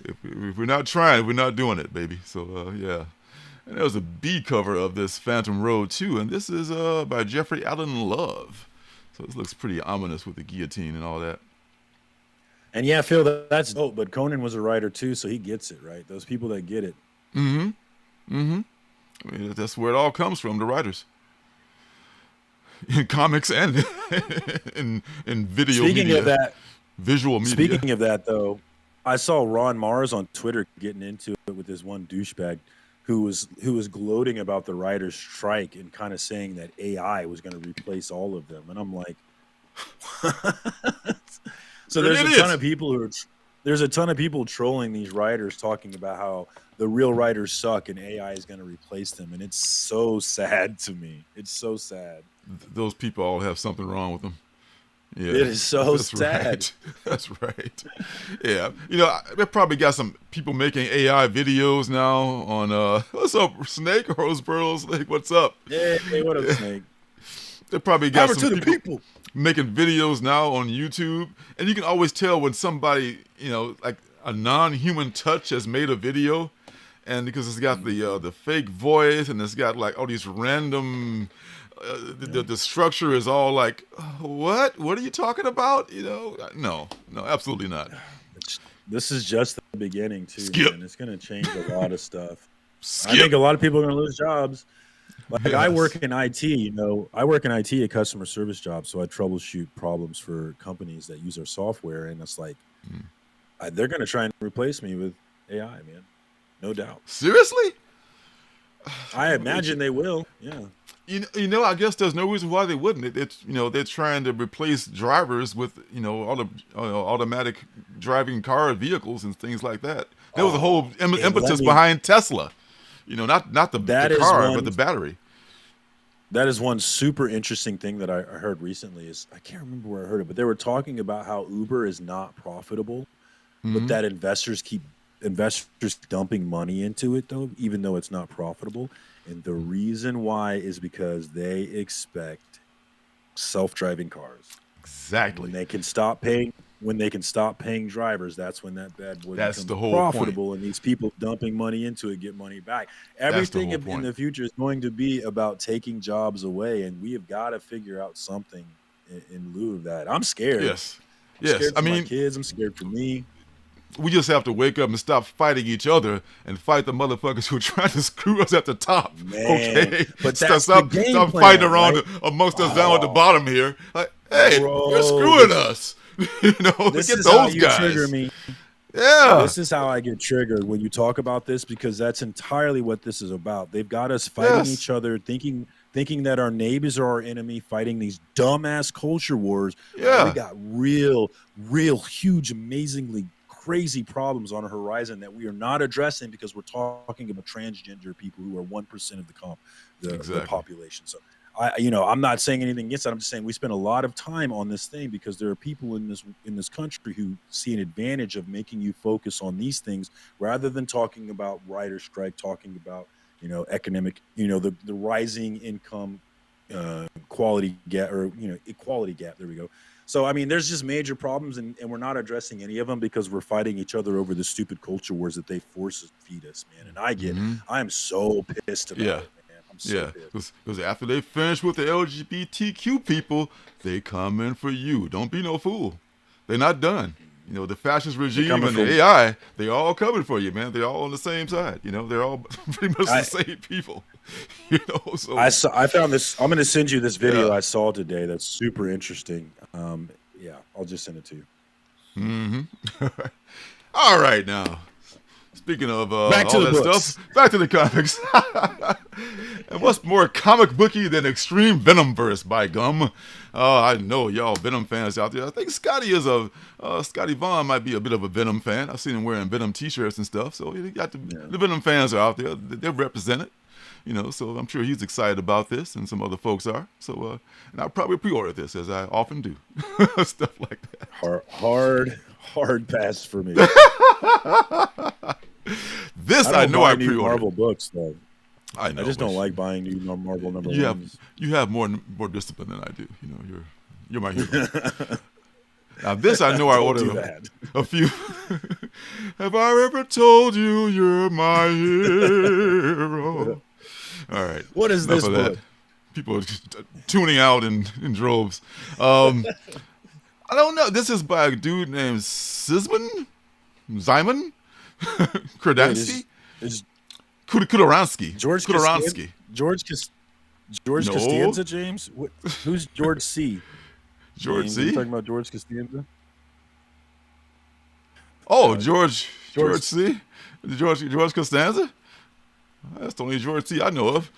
if we're not trying, we're not doing it, baby. So yeah. And there was a B cover of this Phantom Road, too, and this is by Jeffrey Allen Love. So this looks pretty ominous with the guillotine and all that. And yeah, Phil, that's dope, but Conan was a writer, too, so he gets it, right? Those people that get it. I mean, that's where it all comes from, the writers. In comics and in video media. Visual media. Speaking of that, though, I saw Ron Mars on Twitter getting into it with this one douchebag who was gloating about the writer's strike and kind of saying that AI was going to replace all of them. And I'm like, so there's a ton of people trolling these writers, talking about how the real writers suck and AI is going to replace them. And it's so sad to me. It's so sad. Those people all have something wrong with them. Yeah, it is so sad. Right. That's right. Yeah, they probably got some people making AI videos now on what's up, Snake? Rose Pearl Snake, what's up? Hey, what up, Snake? They probably got Power some to the people. making videos now on YouTube, and you can always tell when somebody, like a non-human touch has made a video, and because it's got the fake voice and it's got like all these random, the structure is all like, what are you talking about? No, absolutely not. This is just the beginning too. Skip. Man. It's going to change a lot of stuff. Skip. I think a lot of people are going to lose jobs. Like Yes. I work in IT, I work in IT, a customer service job, so I troubleshoot problems for companies that use our software, and it's like they're going to try and replace me with AI, man, no doubt. Seriously? I imagine they will. Yeah. I guess there's no reason why they wouldn't. They're trying to replace drivers with all the automatic driving car vehicles and things like that. There was a whole impetus behind Tesla. Not the car, but the battery. That is one super interesting thing that I heard recently. Is I can't remember where I heard it, but they were talking about how Uber is not profitable, but that investors keep dumping money into it though, even though it's not profitable. And the reason why is because they expect self-driving cars. Exactly. When they can stop paying drivers, that's when that bad boy That's becomes the whole profitable, point. and these people dumping money into it get money back. Everything in the future is going to be about taking jobs away, and we have got to figure out something in lieu of that. I'm scared. Yes. I'm scared for my kids. I'm scared for me. We just have to wake up and stop fighting each other and fight the motherfuckers who are trying to screw us at the top. Man, okay? but stop plan, fighting around right? amongst us down at the bottom here. Like, hey, Bro, you're screwing us. This get is how those you guys. trigger me. Yeah. This is how I get triggered when you talk about this, because that's entirely what this is about. They've got us fighting each other, thinking that our neighbors are our enemy, fighting these dumbass culture wars. Yeah. We got real, huge, amazingly crazy problems on the horizon that we are not addressing because we're talking about transgender people who are 1% of the population. So I'm not saying anything against that. I'm just saying we spend a lot of time on this thing because there are people in this country who see an advantage of making you focus on these things rather than talking about writer strike, talking about economic, the rising income quality gap or equality gap. There we go. So I mean, there's just major problems, and we're not addressing any of them because we're fighting each other over the stupid culture wars that they force feed us, man. And I am so pissed about it. Because after they finish with the LGBTQ people, they come in for you. Don't be no fool. They're not done. The fascist regime and the AI, they all coming for you, man. They're all on the same side. They're all pretty much the same people. So I found this. I'm going to send you this video I saw today. That's super interesting. I'll just send it to you. All right, now. Speaking of back to all the that books. stuff, back to the comics. And what's more comic booky than Extreme Venomverse, by gum? I know y'all Venom fans out there. I think Scotty Vaughn might be a bit of a Venom fan. I've seen him wearing Venom t-shirts and stuff. So you got the Venom fans are out there. They're represented. So I'm sure he's excited about this, and some other folks are. So, and I'll probably pre-order this, as I often do. Stuff like that. Hard pass for me. This I know I pre-ordered. Marvel books though. I know. I just don't like buying new Marvel number ones. You have more discipline than I do. You're my hero. Now this I know I ordered a few. Have I ever told you you're my hero? All right. What is this book? People are just tuning out in droves. I don't know. This is by a dude named Simon Kradansky. Kudaransky. George Kudaransky. George Costanza, James? Who's George C? George James, C? you talking about George Costanza? Oh, George C? George Costanza? That's the only George C I know of.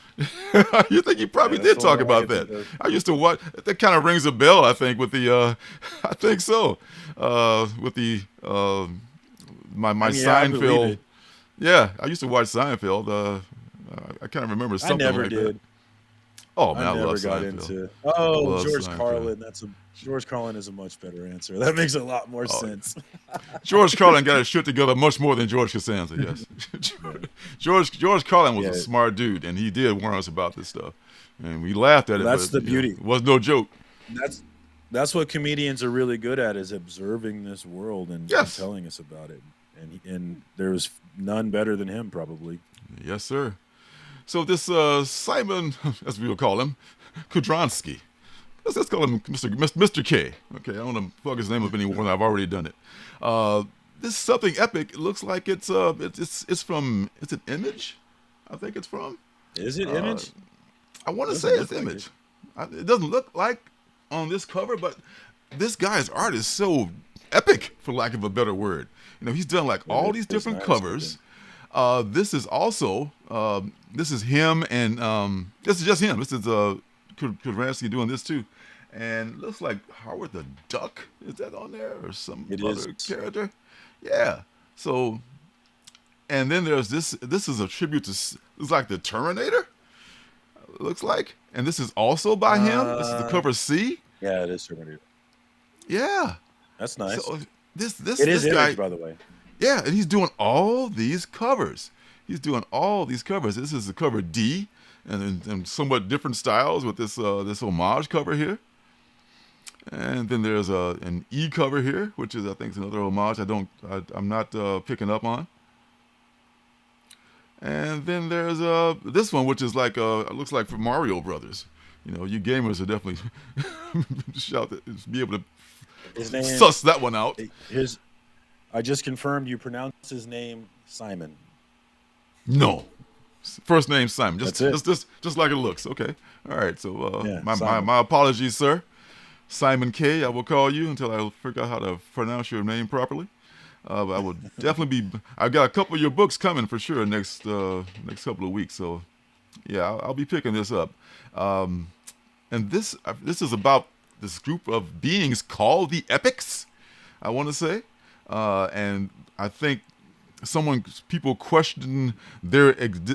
You think he probably did talk about that? I used to watch. That kind of rings a bell, I think, with the. I think so. With the my Seinfeld. Yeah, I used to watch Seinfeld. I kind of remember something I never like did. Oh man, I I never love got Seinfeld. into. I Oh, love George Seinfeld. Carlin. George Carlin is a much better answer. That makes a lot more sense. George Carlin got his shit together much more than George Costanza. Yes, George Carlin was a smart dude, and he did warn us about this stuff, and we laughed at it. That's but, the beauty. It was no joke. That's what comedians are really good at, is observing this world and telling us about it. And there's none better than him, probably. Yes, sir. So this Simon, as we will call him, Kudronsky. Let's call him Mr. K. Okay, I don't want to fuck his name up any more than I've already done it. This is something epic. It looks like it's from, it's an Image, I think it's from. Is it Image? I want to say it's Image. It doesn't look like on this cover, but this guy's art is so epic, for lack of a better word. You know, he's done like all these different covers. This is also this is him, and this is just him. This is Kudronsky doing this too, and it looks like Howard the Duck. Is that on there, or some other character? Yeah. So, and then there's this. This is a tribute to. It's like the Terminator. It looks like, and this is also by him. This is the cover C. Yeah, it is Terminator. Yeah, that's nice. So this is guy, Image, by the way. Yeah, and he's doing all these covers. This is the cover D, and somewhat different styles with this this homage cover here. And then there's an E cover here, which is, I think, is another homage. I'm not picking up on. And then there's this one, which is like it looks like for Mario Brothers. You know, you gamers are definitely be able to suss that one out. I just confirmed you pronounced his name Simon. No, first name Simon. Just like it looks. Okay, all right. So my apologies, sir. Simon K. I will call you until I figure out how to pronounce your name properly. But I will definitely be. I've got a couple of your books coming for sure next couple of weeks. So yeah, I'll be picking this up. And this is about this group of beings called the Epics, I want to say. And I think people question their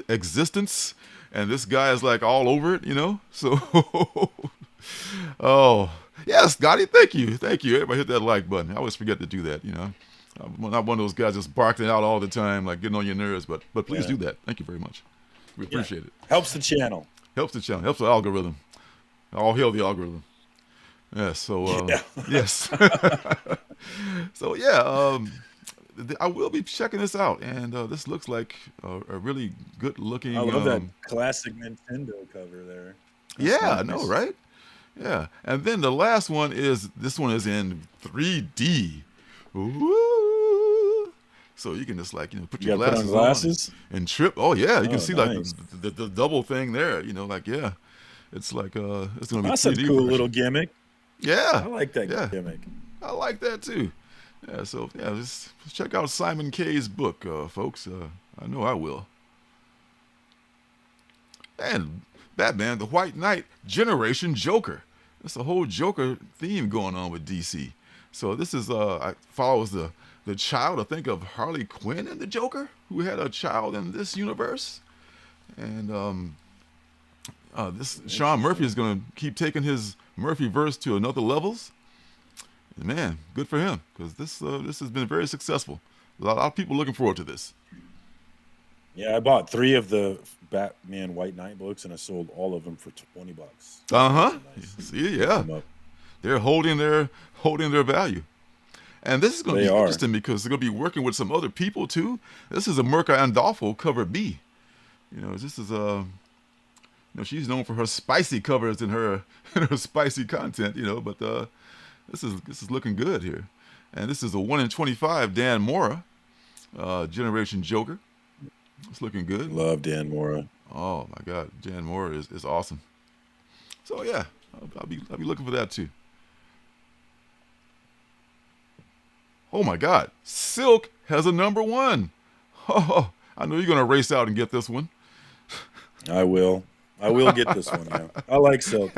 existence, and this guy is like all over it, you know. So, oh yes, Scotty, thank you. Everybody hit that like button. I always forget to do that, you know. I'm not one of those guys just barking out all the time, like getting on your nerves. But please do that. Thank you very much. We appreciate it. Helps the channel. Helps the algorithm. All hail the algorithm. Yes. So yes. So yeah, I will be checking this out, and this looks like a really good looking. I love that classic Nintendo cover there. That's I know, right? Yeah, and then the last one is in 3D. Ooh. So you can just like put your glasses on and trip. Oh yeah, you can see nice. Like the double thing there. You know, like it's like it's gonna be. That's 3D a cool little gimmick. Yeah, I like that gimmick. I like that too. Yeah, so just check out Simon K's book, folks. I know I will. And Batman, the White Knight, Generation Joker. That's a whole Joker theme going on with DC. So this is follows the child, I think, of Harley Quinn and the Joker, who had a child in this universe. And this Sean Murphy is going to keep taking his Murphyverse to another levels. And man, good for him, because this has been very successful. A lot of people looking forward to this. Yeah, I bought 3 of the Batman White Knight books, and I sold all of them for $20. Nice. See, yeah, they're holding their value. And this is going to be interesting because they're going to be working with some other people too. This is a Mirka Andolfo cover B. This is she's known for her spicy covers and her spicy content. But this is looking good here. And this is a 1 in 25 Dan Mora, Generation Joker. It's looking good. Love Dan Mora. Oh my God, Dan Mora is awesome. So yeah, I'll be looking for that too. Oh my God, Silk has a number 1. Oh, I know you're gonna race out and get this one. I will get this one. Yeah, I like Silk.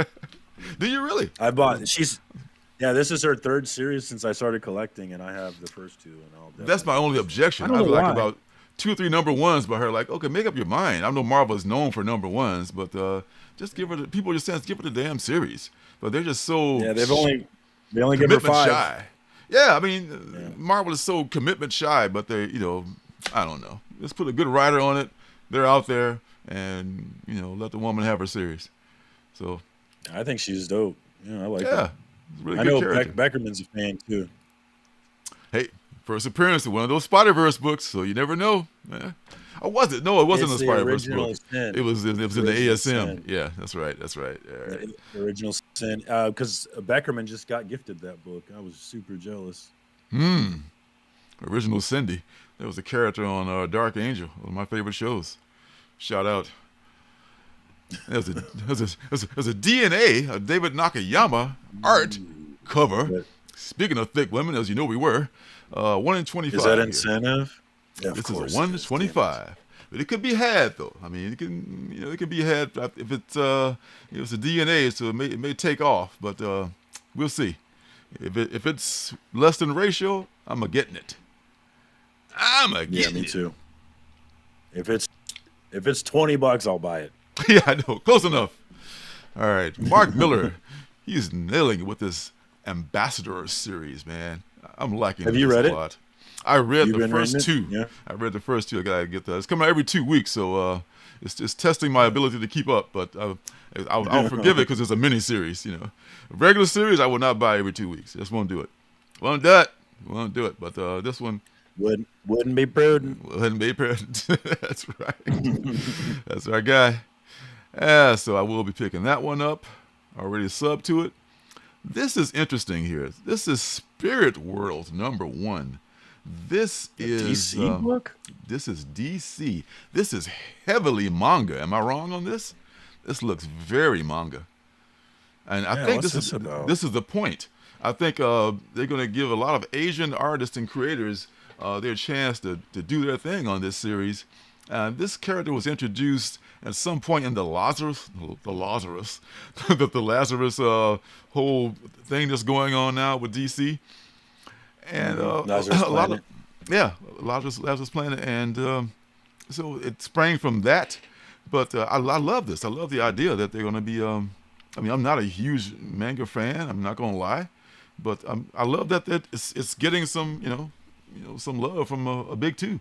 Do you really? I bought. This is her 3rd series since I started collecting, and I have the first 2. And that's my only objection. I don't know why. 2 or 3 number ones by her. Like, okay, make up your mind. I know Marvel is known for number ones, but just give her people just sense, give her the damn series. But they're just so they only give her 5. Shy. Yeah, I mean, Marvel is so commitment shy, but they, I don't know. Let's put a good writer on it. They're out there, and let the woman have her series. So, I think she's dope. I like her. Really I good know character. Beckerman's a fan too. Hey, first appearance in one of those Spider-Verse books, so you never know. Or was it? No, it wasn't It's a the Spider-Verse original book. Sin. It was in the Original ASM. Sin. Yeah, that's right. All right. The original Sin. Because Beckerman just got gifted that book. I was super jealous. Original Cindy. There was a character on Dark Angel, one of my favorite shows. Shout out. There's a DNA, a David Nakayama art cover. Speaking of thick women, as you know we were, 1 in 25. Is that here. incentive? Yeah, This is a 1 in 25. But it could be had though. I mean, it can be had if it's it's a DNA, so it may take off. But we'll see. If it's less than ratio, I'm getting it. Yeah, me too. If it's $20, I'll buy it. Yeah, I know. Close enough. All right. Mark Miller, he's nailing it with this Ambassador series, man. I'm liking Have you read a it? lot. I read You've the been first reading 2. it? Yeah. I read the first 2. I gotta get that. It's coming out every 2 weeks, so it's testing my ability to keep up. But I'll forgive it because it's a mini series. A regular series I will not buy every 2 weeks. Just won't do it. Won't do it. But this one wouldn't be prudent. Wouldn't be prudent. That's right. That's our guy. So I will be picking that one up. Already sub to it. This is interesting here. This is Spirit World number 1. This is DC book? This is DC. This is heavily manga. Am I wrong on this? This looks very manga. And I think this is the point. I think they're going to give a lot of Asian artists and creators their chance to do their thing on this series. This character was introduced at some point in the Lazarus whole thing that's going on now with DC, and Lazarus Planet. Lazarus Planet, and so it sprang from that. But I love this. I love the idea that they're going to be. I'm not a huge manga fan. I'm not going to lie, but I love that it's getting some some love from a big 2.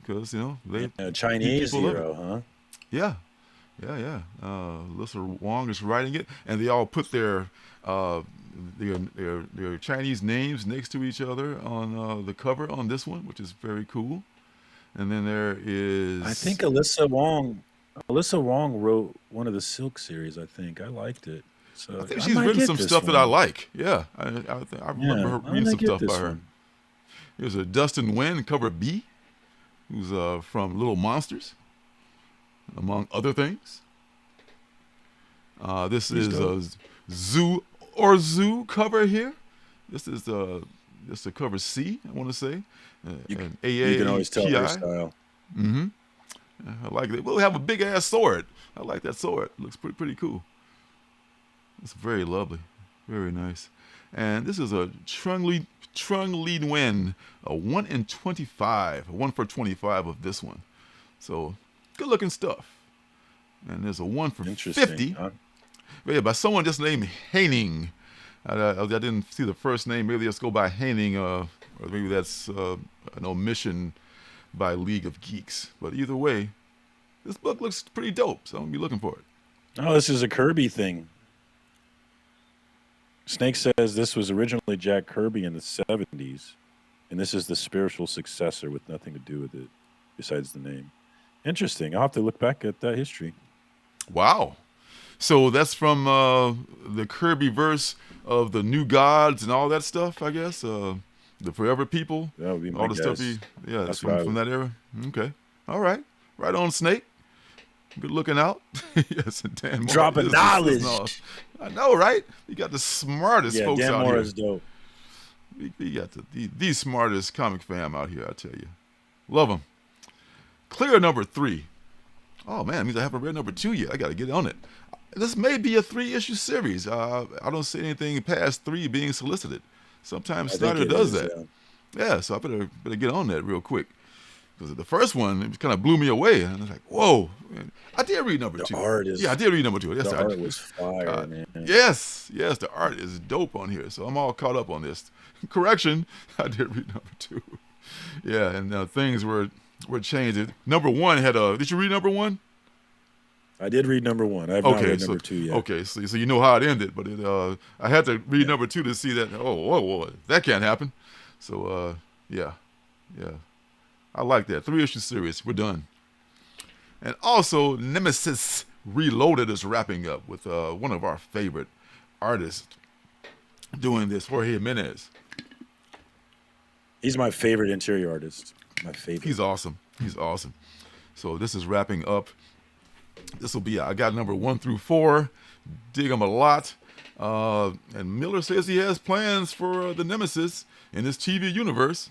Because they a Chinese hero, huh? Yeah. Alyssa Wong is writing it, and they all put their Chinese names next to each other on the cover on this one, which is very cool. And then there is, I think Alyssa Wong wrote one of the Silk series. I think I liked it. So I think she's written some stuff that I like. Yeah, I remember her reading some stuff by her. Here's a Dustin Nguyen, cover B, who's from Little Monsters, among other things. This is a Zoo cover here. This is the cover C, I want to say. You can always tell her style. Mm-hmm. I like it. We'll have a big ass sword. I like that sword. It looks pretty cool. It's very lovely, very nice. And this is a Trung Lee Nguyen, a 1 in 25, 1 for 25 of this one. So good looking stuff. And there's a 1 for 50. Huh? Yeah, by someone just named Haining. I didn't see the first name. Maybe let's go by Haining, or maybe that's an omission by League of Geeks. But either way, this book looks pretty dope, so I'm going to be looking for it. Oh, this is a Kirby thing. Snake says this was originally Jack Kirby in the 70s, and this is the spiritual successor with nothing to do with it besides the name. Interesting. I'll have to look back at that history. Wow. So that's from the Kirby verse of the New Gods and all that stuff, I guess. The Forever People. That would be my all the guess. stuff. That's from that era. Okay. All right. Right on, Snake. Good looking out. Yes, and Dan Moore. Dropping knowledge. I know, right? You got the smartest folks Dan out Moore here. is dope. We got the smartest comic fam out here, I tell you. Love them. Clear number 3. Oh, man, it means I haven't read number 2 yet. I got to get on it. This may be a 3-issue series. I don't see anything past 3 being solicited. Sometimes Snyder does that. Yeah, so I better get on that real quick. Because the first one, it kind of blew me away. And I was like, whoa. Man. I did read number 2. Yeah, I did read number 2. Yes, the art was fire, man. Yes, the art is dope on here. So I'm all caught up on this. Correction, I did read number 2. Yeah, and things were changed. Number 1 had a... Did you read number 1? I did read number 1. I have not read number 2 yet. Okay, so you know how it ended. But I had to read number 2 to see that, whoa, that can't happen. So, yeah. I like that. 3-issue series. We're done. And also, Nemesis Reloaded is wrapping up with one of our favorite artists doing this, Jorge Jimenez. He's my favorite interior artist. My favorite. He's awesome. So this is wrapping up. This will be, I got number 1 through 4. Dig him a lot. And Miller says he has plans for the Nemesis in his TV universe.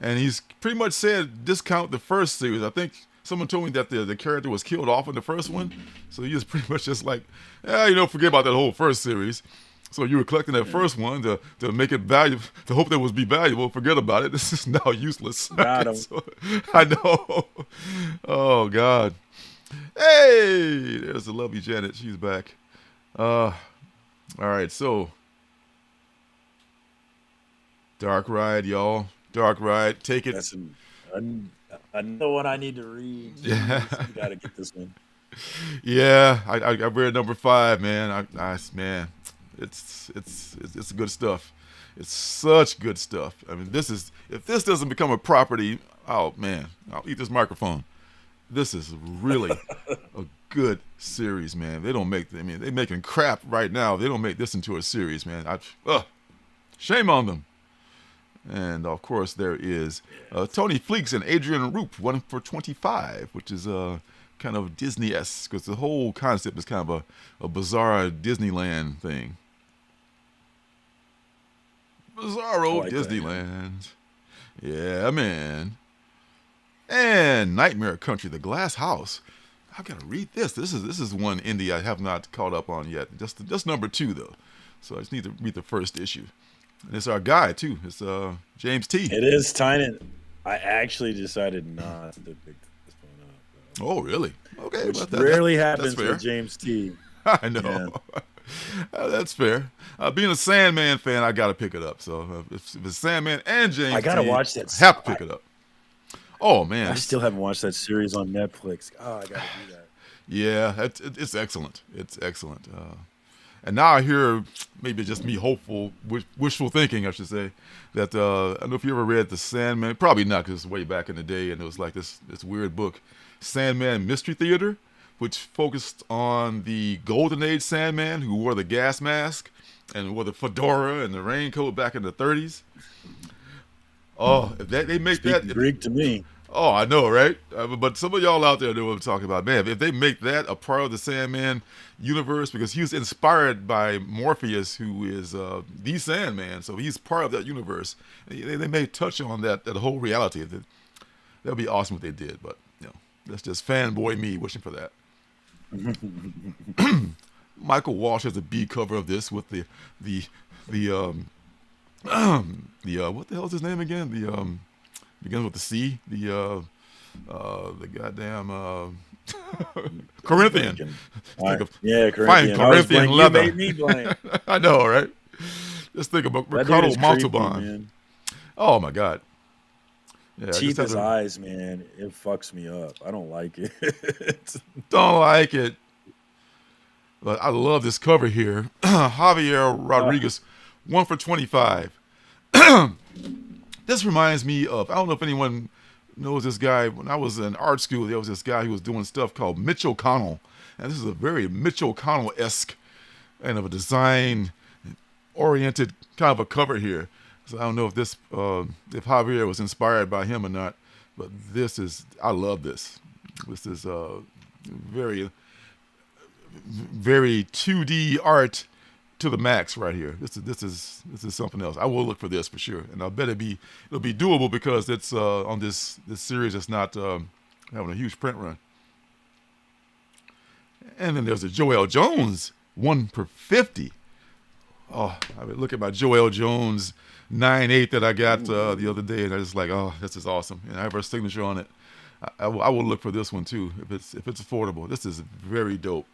And he's pretty much said discount the first series. I think someone told me that the character was killed off in the first one. So he was pretty much just like, forget about that whole first series. So you were collecting that first one to make it valuable, to hope that it would be valuable. Forget about it. This is now useless. I know. Oh, God. Hey, there's the lovely Janet. She's back. All right, so Dark Ride, y'all. Dark Ride. Take it. That's another one I need to read. Yeah. You got to get this one. Yeah, I read number 5, man. Man. It's good stuff. It's such good stuff. I mean, if this doesn't become a property, oh man, I'll eat this microphone. This is really a good series, man. They're making crap right now. They don't make this into a series, man. Shame on them. And of course, there is Tony Fleeks and Adrian Roop, 1 for 25, which is kind of Disney-esque, because the whole concept is kind of a bizarre Disneyland thing. Bizarro like Disneyland. That. Yeah, man. And Nightmare Country, The Glass House. I've got to read this. This is one indie I have not caught up on yet. Just number 2, though. So I just need to read the first issue. And it's our guy, too. It's James T. It is tiny. I actually decided not to pick this one up. Oh, really? Okay. Which rarely happens with James T. I know. Yeah. That's fair. Being a Sandman fan, I got to pick it up. So if it's Sandman and James I got to watch that. I have to pick it up. Oh, man. I still haven't watched that series on Netflix. Oh, I got to do that. Yeah, it's excellent. It's excellent. And now I hear, maybe just me hopeful, wishful thinking, I should say, that I don't know if you ever read The Sandman. Probably not, because it's way back in the day, and it was like this weird book, Sandman Mystery Theater, which focused on the Golden Age Sandman who wore the gas mask and wore the fedora and the raincoat back in the 30s. Oh, if they make that Greek to me. Oh, I know, right? But some of y'all out there know what I'm talking about. Man, if they make that a part of the Sandman universe, because he was inspired by Morpheus, who is the Sandman, so he's part of that universe. They may touch on that whole reality. That would be awesome if they did, but that's just fanboy me wishing for that. Michael Walsh has a B cover of this with the what the hell is his name again? Begins with the C. The goddamn Corinthian. Corinthian. Corinthian leather. You made me blank. I know, right? Just think about Ricardo Montalban. Oh my God. Yeah, teeth as eyes, man. It fucks me up. I don't like it. Don't like it. But I love this cover here. Javier Rodriguez, 1 for 25. This reminds me of, I don't know if anyone knows this guy. When I was in art school, there was this guy who was doing stuff called Mitch O'Connell. And this is a very Mitch O'Connell-esque kind of a design-oriented kind of a cover here. So I don't know if if Javier was inspired by him or not, but I love this. This is very, very 2D art to the max right here. This is something else. I will look for this for sure, and I bet it'll be doable because it's on this series. It's not having a huge print run. And then there's a Joel Jones 1 for 50. I mean, look at my Joel Jones 9/8 that I got the other day, and I just like, oh, this is awesome. And I have her signature on it. I will look for this one too if it's affordable. This is very dope.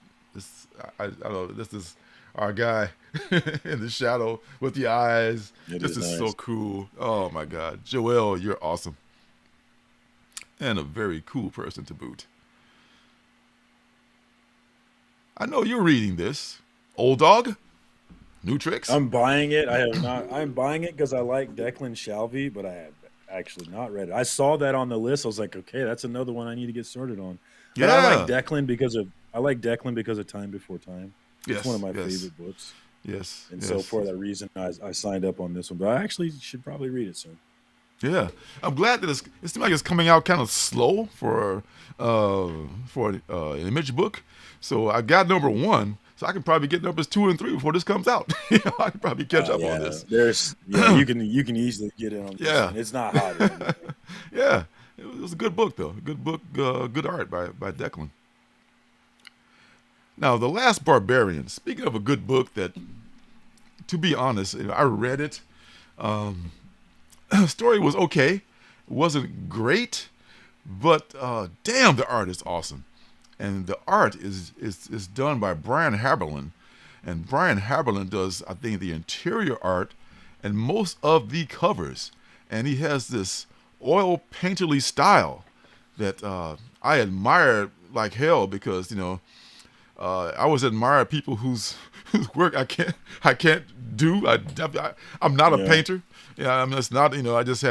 I don't know. This is our guy in the shadow with the eyes. This is nice. So cool. Oh my God, Joel, you're awesome, and a very cool person to boot. I know you're reading this, Old Dog. New Tricks. I'm buying it. I have not. I'm buying it because I like Declan Shalvey, but I have actually not read it. I saw that on the list. I was like, okay, that's another one I need to get started on. But yeah, I like Declan because of Time Before Time. It's yes, one of my favorite books. Yes, and so for that reason, I signed up on this one. But I actually should probably read it soon. Yeah, I'm glad that it seems like it's coming out kind of slow for an Image book. So I got number 1. So I can probably get numbers 2 and 3 before this comes out. I can probably catch up on this. You can easily get in on this. Yeah, one. It's not hot. Yeah, it was a good book though. A good book, good art by Declan. Now, The Last Barbarian. Speaking of a good book that, to be honest, I read it. Story was okay. It wasn't great, but damn, the art is awesome. And the art is done by Brian Haberlin. And Brian Haberlin does, I think, the interior art and most of the covers. And he has this oil painterly style that I admire like hell because, I always admire people whose work I can't do. I'm not a painter. Yeah, I'm just not, I just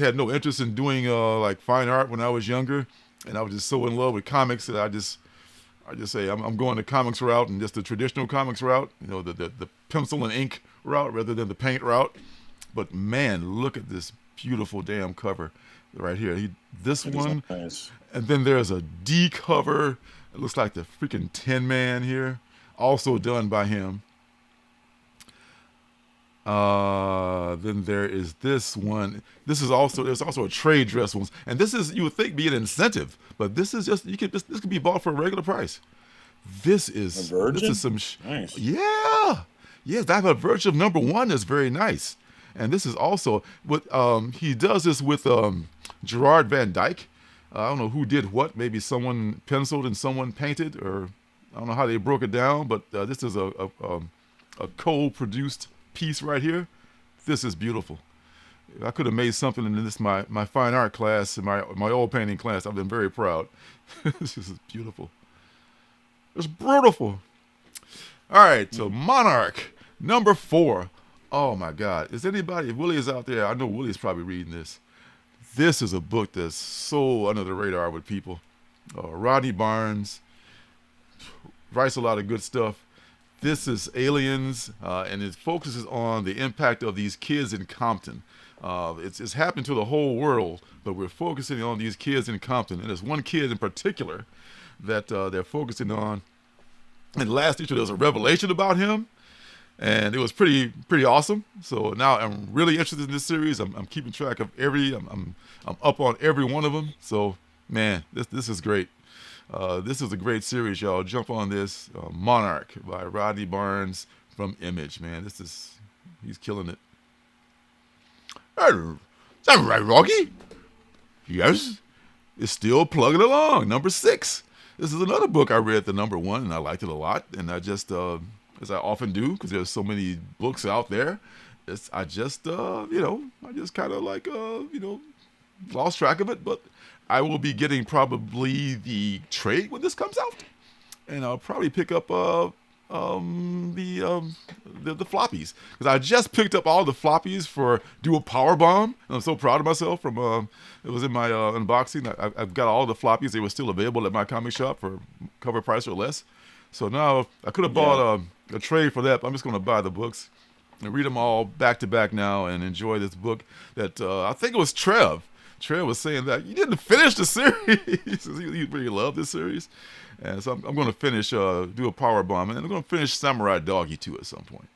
had no interest in doing like fine art when I was younger. And I was just so in love with comics that I just say I'm going the comics route and just the traditional comics route, the pencil and ink route rather than the paint route. But man, look at this beautiful damn cover right here. This one, nice. And then there's a D cover. It looks like the freaking Tin Man here, also done by him. Then there is this one. There's also a trade dress one, and this is, you would think, be an incentive, but this is just this could be bought for a regular price. This is some nice. Yeah, that a Virgin number 1 is very nice, and this is also what he does this with Gerard Van Dyke. I don't know who did what. Maybe someone penciled and someone painted, or I don't know how they broke it down. But this is a co-produced piece right here. This is beautiful. I could have made something in this my fine art class, my oil painting class. I've been very proud. This is beautiful. It's beautiful. All right, so Monarch number 4. Oh my God! If Willie is out there, I know Willie's probably reading this. This is a book that's so under the radar with people. Rodney Barnes writes a lot of good stuff. This is Aliens, and it focuses on the impact of these kids in Compton. It's happened to the whole world, but we're focusing on these kids in Compton. And there's one kid in particular that they're focusing on. And last issue, there was a revelation about him, and it was pretty awesome. So now I'm really interested in this series. I'm keeping track of I'm up on every one of them. So man, this is great. This is a great series, y'all. Jump on this. Monarch by Rodney Barnes from Image, man. He's killing it. Is that right, Rocky? Yes. It's still plugging along. Number 6. This is another book I read, the number 1, and I liked it a lot. And I just, as I often do, because there's so many books out there, I just kind of like, lost track of it. But I will be getting probably the trade when this comes out, and I'll probably pick up the floppies, because I just picked up all the floppies for Do a Powerbomb, and I'm so proud of myself. From it was in my unboxing. I've got all the floppies. They were still available at my comic shop for cover price or less. So now I could have bought a trade for that, but I'm just going to buy the books and read them all back to back now and enjoy this book that I think it was Trev was saying that you didn't finish the series. He really loved this series. And so I'm going to finish, do a power bomb, and I'm going to finish Samurai Doggy too at some point.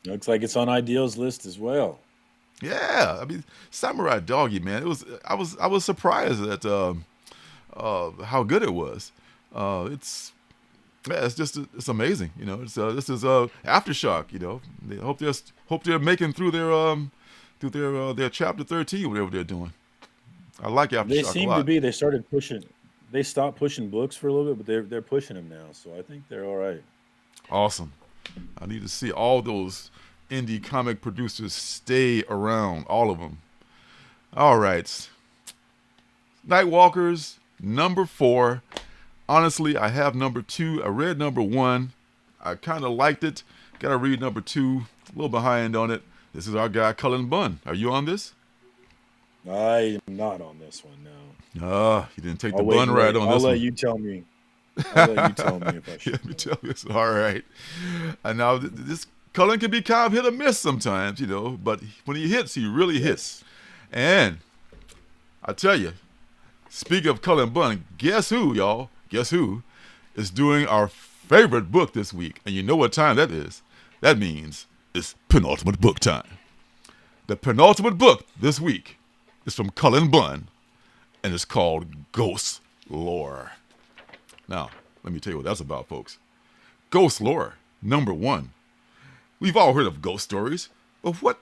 Looks like it's on Ideal's list as well. Yeah, I mean, Samurai Doggy, man. I was surprised at how good it was. Yeah, it's amazing. You know, this is Aftershock. You know, they hope they're making through their chapter 13, whatever they're doing. I like Aftershock They a seem lot. to be. They started pushing. They stopped pushing books for a little bit, but they're pushing them now. So I think they're all right. Awesome. I need to see all those indie comic producers stay around, all of them. All right. Nightwalkers, number 4. Honestly, I have number 2. I read number 1. I kind of liked it. Got to read number 2. A little behind on it. This is our guy, Cullen Bunn. Are you on this? I am not on this one, no. You didn't take the bun right on this one. I'll let you tell me. I'll let you tell me if I should. Let me tell you. All right. And now this Cullen can be kind of hit or miss sometimes, you know, but when he hits, he really hits. And I tell you, speaking of Cullen Bunn, guess who, y'all? Guess who is doing our favorite book this week? And you know what time that is? That means it's penultimate book time. The penultimate book this week is from Cullen Bunn, and it's called Ghost Lore. Now, let me tell you what that's about, folks. Ghost Lore, number 1. We've all heard of ghost stories, but what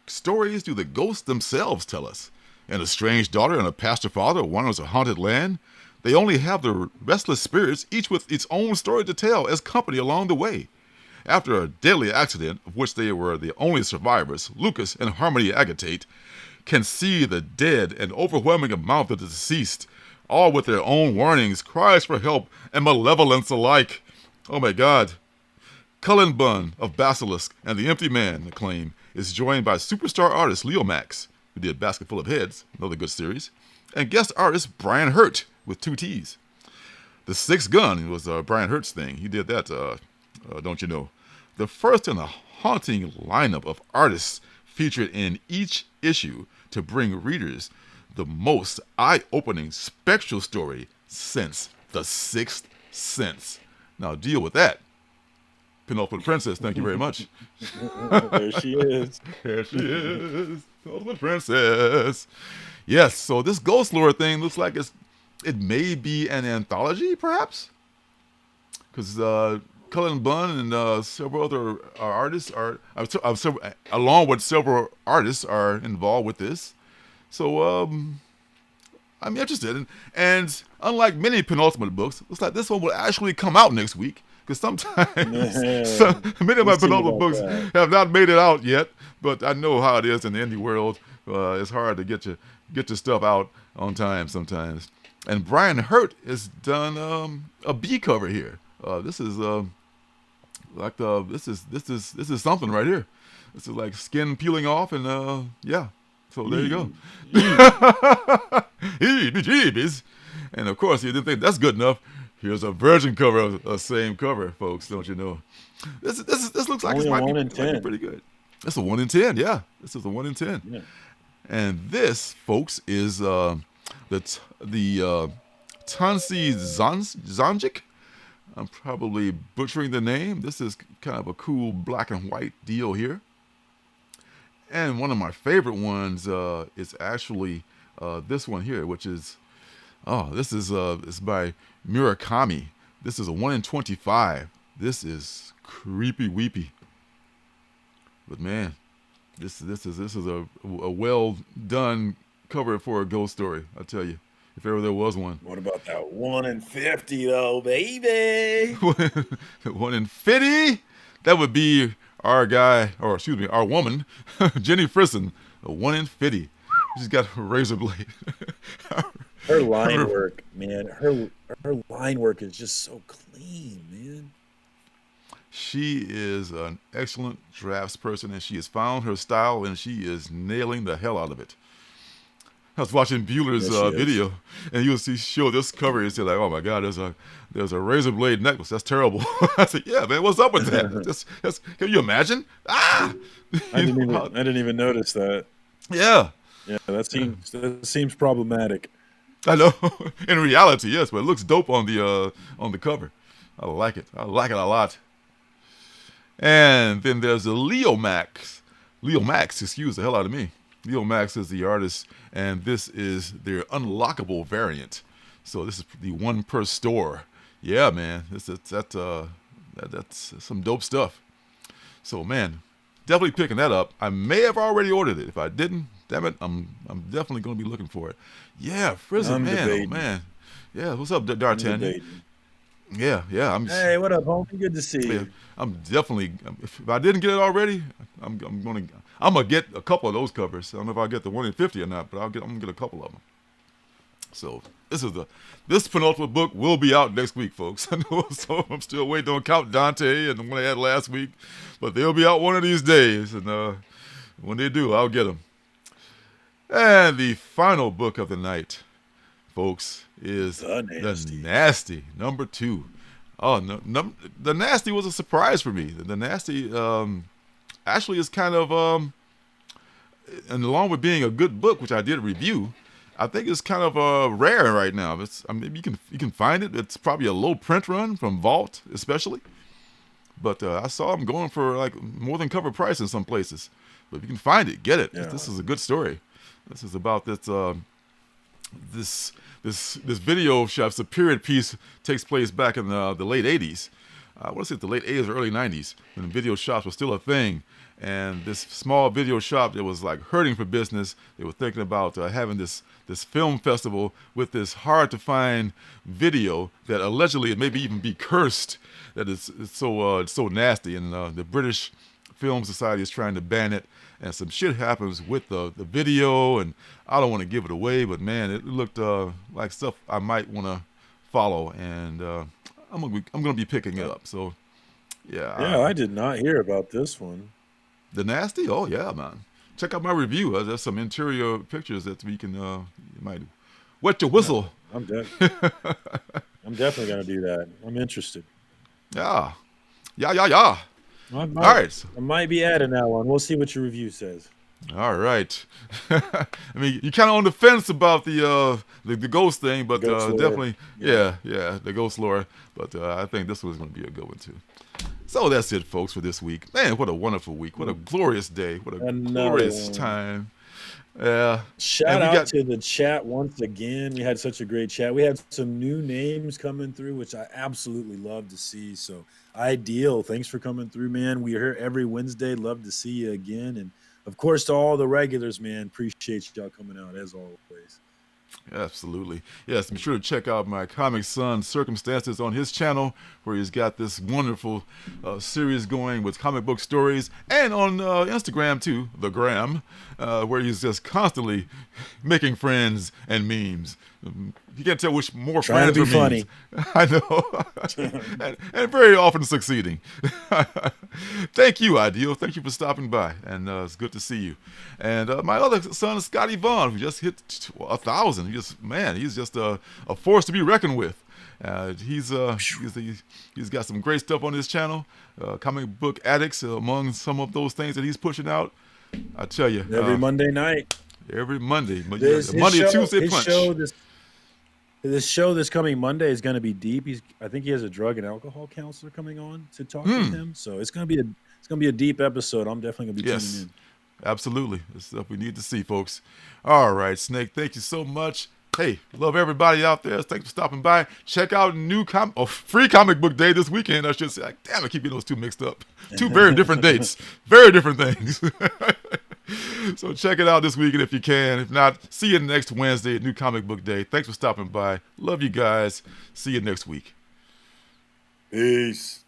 stories do the ghosts themselves tell us? And a strange daughter and a pastor father wanders a haunted land. They only have the restless spirits, each with its own story to tell as company along the way. After a deadly accident, of which they were the only survivors, Lucas and Harmony Agatate can see the dead and overwhelming amount of the deceased, all with their own warnings, cries for help, and malevolence alike. Oh my God. Cullen Bunn of Basilisk and The Empty Man, the claim, is joined by superstar artist Leo Max, who did Basket Full of Heads, another good series, and guest artist Brian Hurt with 2 T's. The Sixth Gun was Brian Hurt's thing. He did that, don't you know? The first in a haunting lineup of artists featured in each issue to bring readers the most eye-opening spectral story since The Sixth Sense. Now deal with that. Penultimate Princess, thank you very much. There she is. There she is. Penultimate Princess. Yes, so this Ghost Lore thing looks like it may be an anthology, perhaps? Because Cullen Bunn and several other artists along with several artists, are involved with this. So I'm interested. And unlike many penultimate books, looks like this one will actually come out next week. Because sometimes many of my penultimate books have not made it out yet. But I know how it is in the indie world. It's hard to get your stuff out on time sometimes. And Brian Hurt has done a B cover here. This is this is something right here. This is like skin peeling off, and yeah. So there you go. Jeebies. And of course, you didn't think that's good enough. Here's a virgin cover of the same cover, folks. Don't you know? This looks like it might be pretty good. That's a 1 in 10. Yeah, this is a 1 in 10. Yeah. And this, folks, is the Tansi Zanjic. I'm probably butchering the name. This is kind of a cool black and white deal here. And one of my favorite ones is actually this one here, which is, this is by Murakami. This is a 1 in 25. This is creepy weepy. But man, this is a well done cover for a ghost story. I tell you, if ever there was one. What about that 1 in 50 though, baby? 1 in 50? That would be our woman, Jenny Frisson, a 1 in 50. She's got a razor blade. Her line work, man. Her line work is just so clean, man. She is an excellent draftsperson, and she has found her style, and she is nailing the hell out of it. I was watching Bueller's video, and you'll see show this cover. And you're like, "Oh my God, there's a razor blade necklace. That's terrible." I said, "Yeah, man, what's up with that? Can you imagine?" I didn't even notice that. Yeah, that seems problematic. I know. In reality, yes, but it looks dope on the cover. I like it. I like it a lot. And then there's the Leo Max. Leo Max, excuse the hell out of me. Leo Max is the artist, and this is their unlockable variant. So this is the one per store. Yeah, man, that's some dope stuff. So, man, definitely picking that up. I may have already ordered it. If I didn't, damn it, I'm definitely going to be looking for it. Yeah, Frizzle, I'm man, debating. oh man. Yeah, what's up, D'Artagnan? Yeah, Hey, what up, homie? Good to see yeah, you. I'm definitely. If I didn't get it already, I'm gonna get a couple of those covers. I don't know if I'll get the 1 in 50 or not, but I'm gonna get a couple of them. So this penultimate book will be out next week, folks. I know I'm still waiting on Count Dante and the one I had last week, but they'll be out one of these days, and when they do, I'll get them. And the final book of the night, folks, is The Nasty, number 2. Oh, no, The Nasty was a surprise for me. The Nasty actually is kind of, and along with being a good book, which I did review, I think it's kind of rare right now. You can find it. It's probably a low print run from Vault, especially. But I saw them going for like more than cover price in some places. But if you can find it, get it. Yeah. This is a good story. This is about this video shop. It's a period piece, takes place back in the late 80s. I want to say the late 80s or early 90s, when video shops were still a thing. And this small video shop that was like hurting for business, they were thinking about having this film festival with this hard to find video that allegedly it maybe even be cursed, that it's so nasty. And the British Film Society is trying to ban it. And some shit happens with the video, and I don't want to give it away, but man, it looked like stuff I might want to follow, and I'm gonna be picking it up. So yeah. I did not hear about this one. The Nasty? Oh yeah, man. Check out my review. There's some interior pictures that we can you might wet your whistle. I'm definitely gonna do that. I'm interested. Yeah. All right. I might be adding that one. We'll see what your review says. All right. I mean, you're kind of on the fence about the ghost thing, but definitely, yeah, the ghost lore. But I think this one's going to be a good one too. So that's it, folks, for this week. Man, what a wonderful week! What a glorious day! What a glorious time! Shout out to the chat once again. We had such a great chat. We had some new names coming through, which I absolutely love to see. So, Ideal, thanks for coming through, man. We are here every Wednesday. Love to see you again. And, of course, to all the regulars, man, appreciate y'all coming out, as always. Absolutely. Yes, be sure to check out my comic son Circumstances on his channel, where he's got this wonderful series going with comic book stories, and on Instagram too, the Gram, where he's just constantly making friends and memes. You can't tell which more trying friends to be or funny. Memes. I know, and very often succeeding. Thank you, Ideal. Thank you for stopping by, and it's good to see you. And my other son, Scotty Vaughn, who just hit 1,000. He's just a force to be reckoned with. He's got some great stuff on his channel. Comic book addicts among some of those things that he's pushing out. I tell you, every Monday night. Every Monday, Monday and Tuesday punch. This show this coming Monday is going to be deep. I think he has a drug and alcohol counselor coming on to talk to him. So it's going to be a deep episode. I'm definitely going to be tuning in. Absolutely. It's stuff we need to see, folks. All right, Snake, thank you so much. Hey, love everybody out there. Thanks for stopping by. Check out free comic book day this weekend, I should say. Damn, I keep getting those two mixed up. Two very different dates. Very different things. So check it out this weekend if you can. If not, see you next Wednesday at New Comic Book Day. Thanks for stopping by. Love you guys. See you next week. Peace.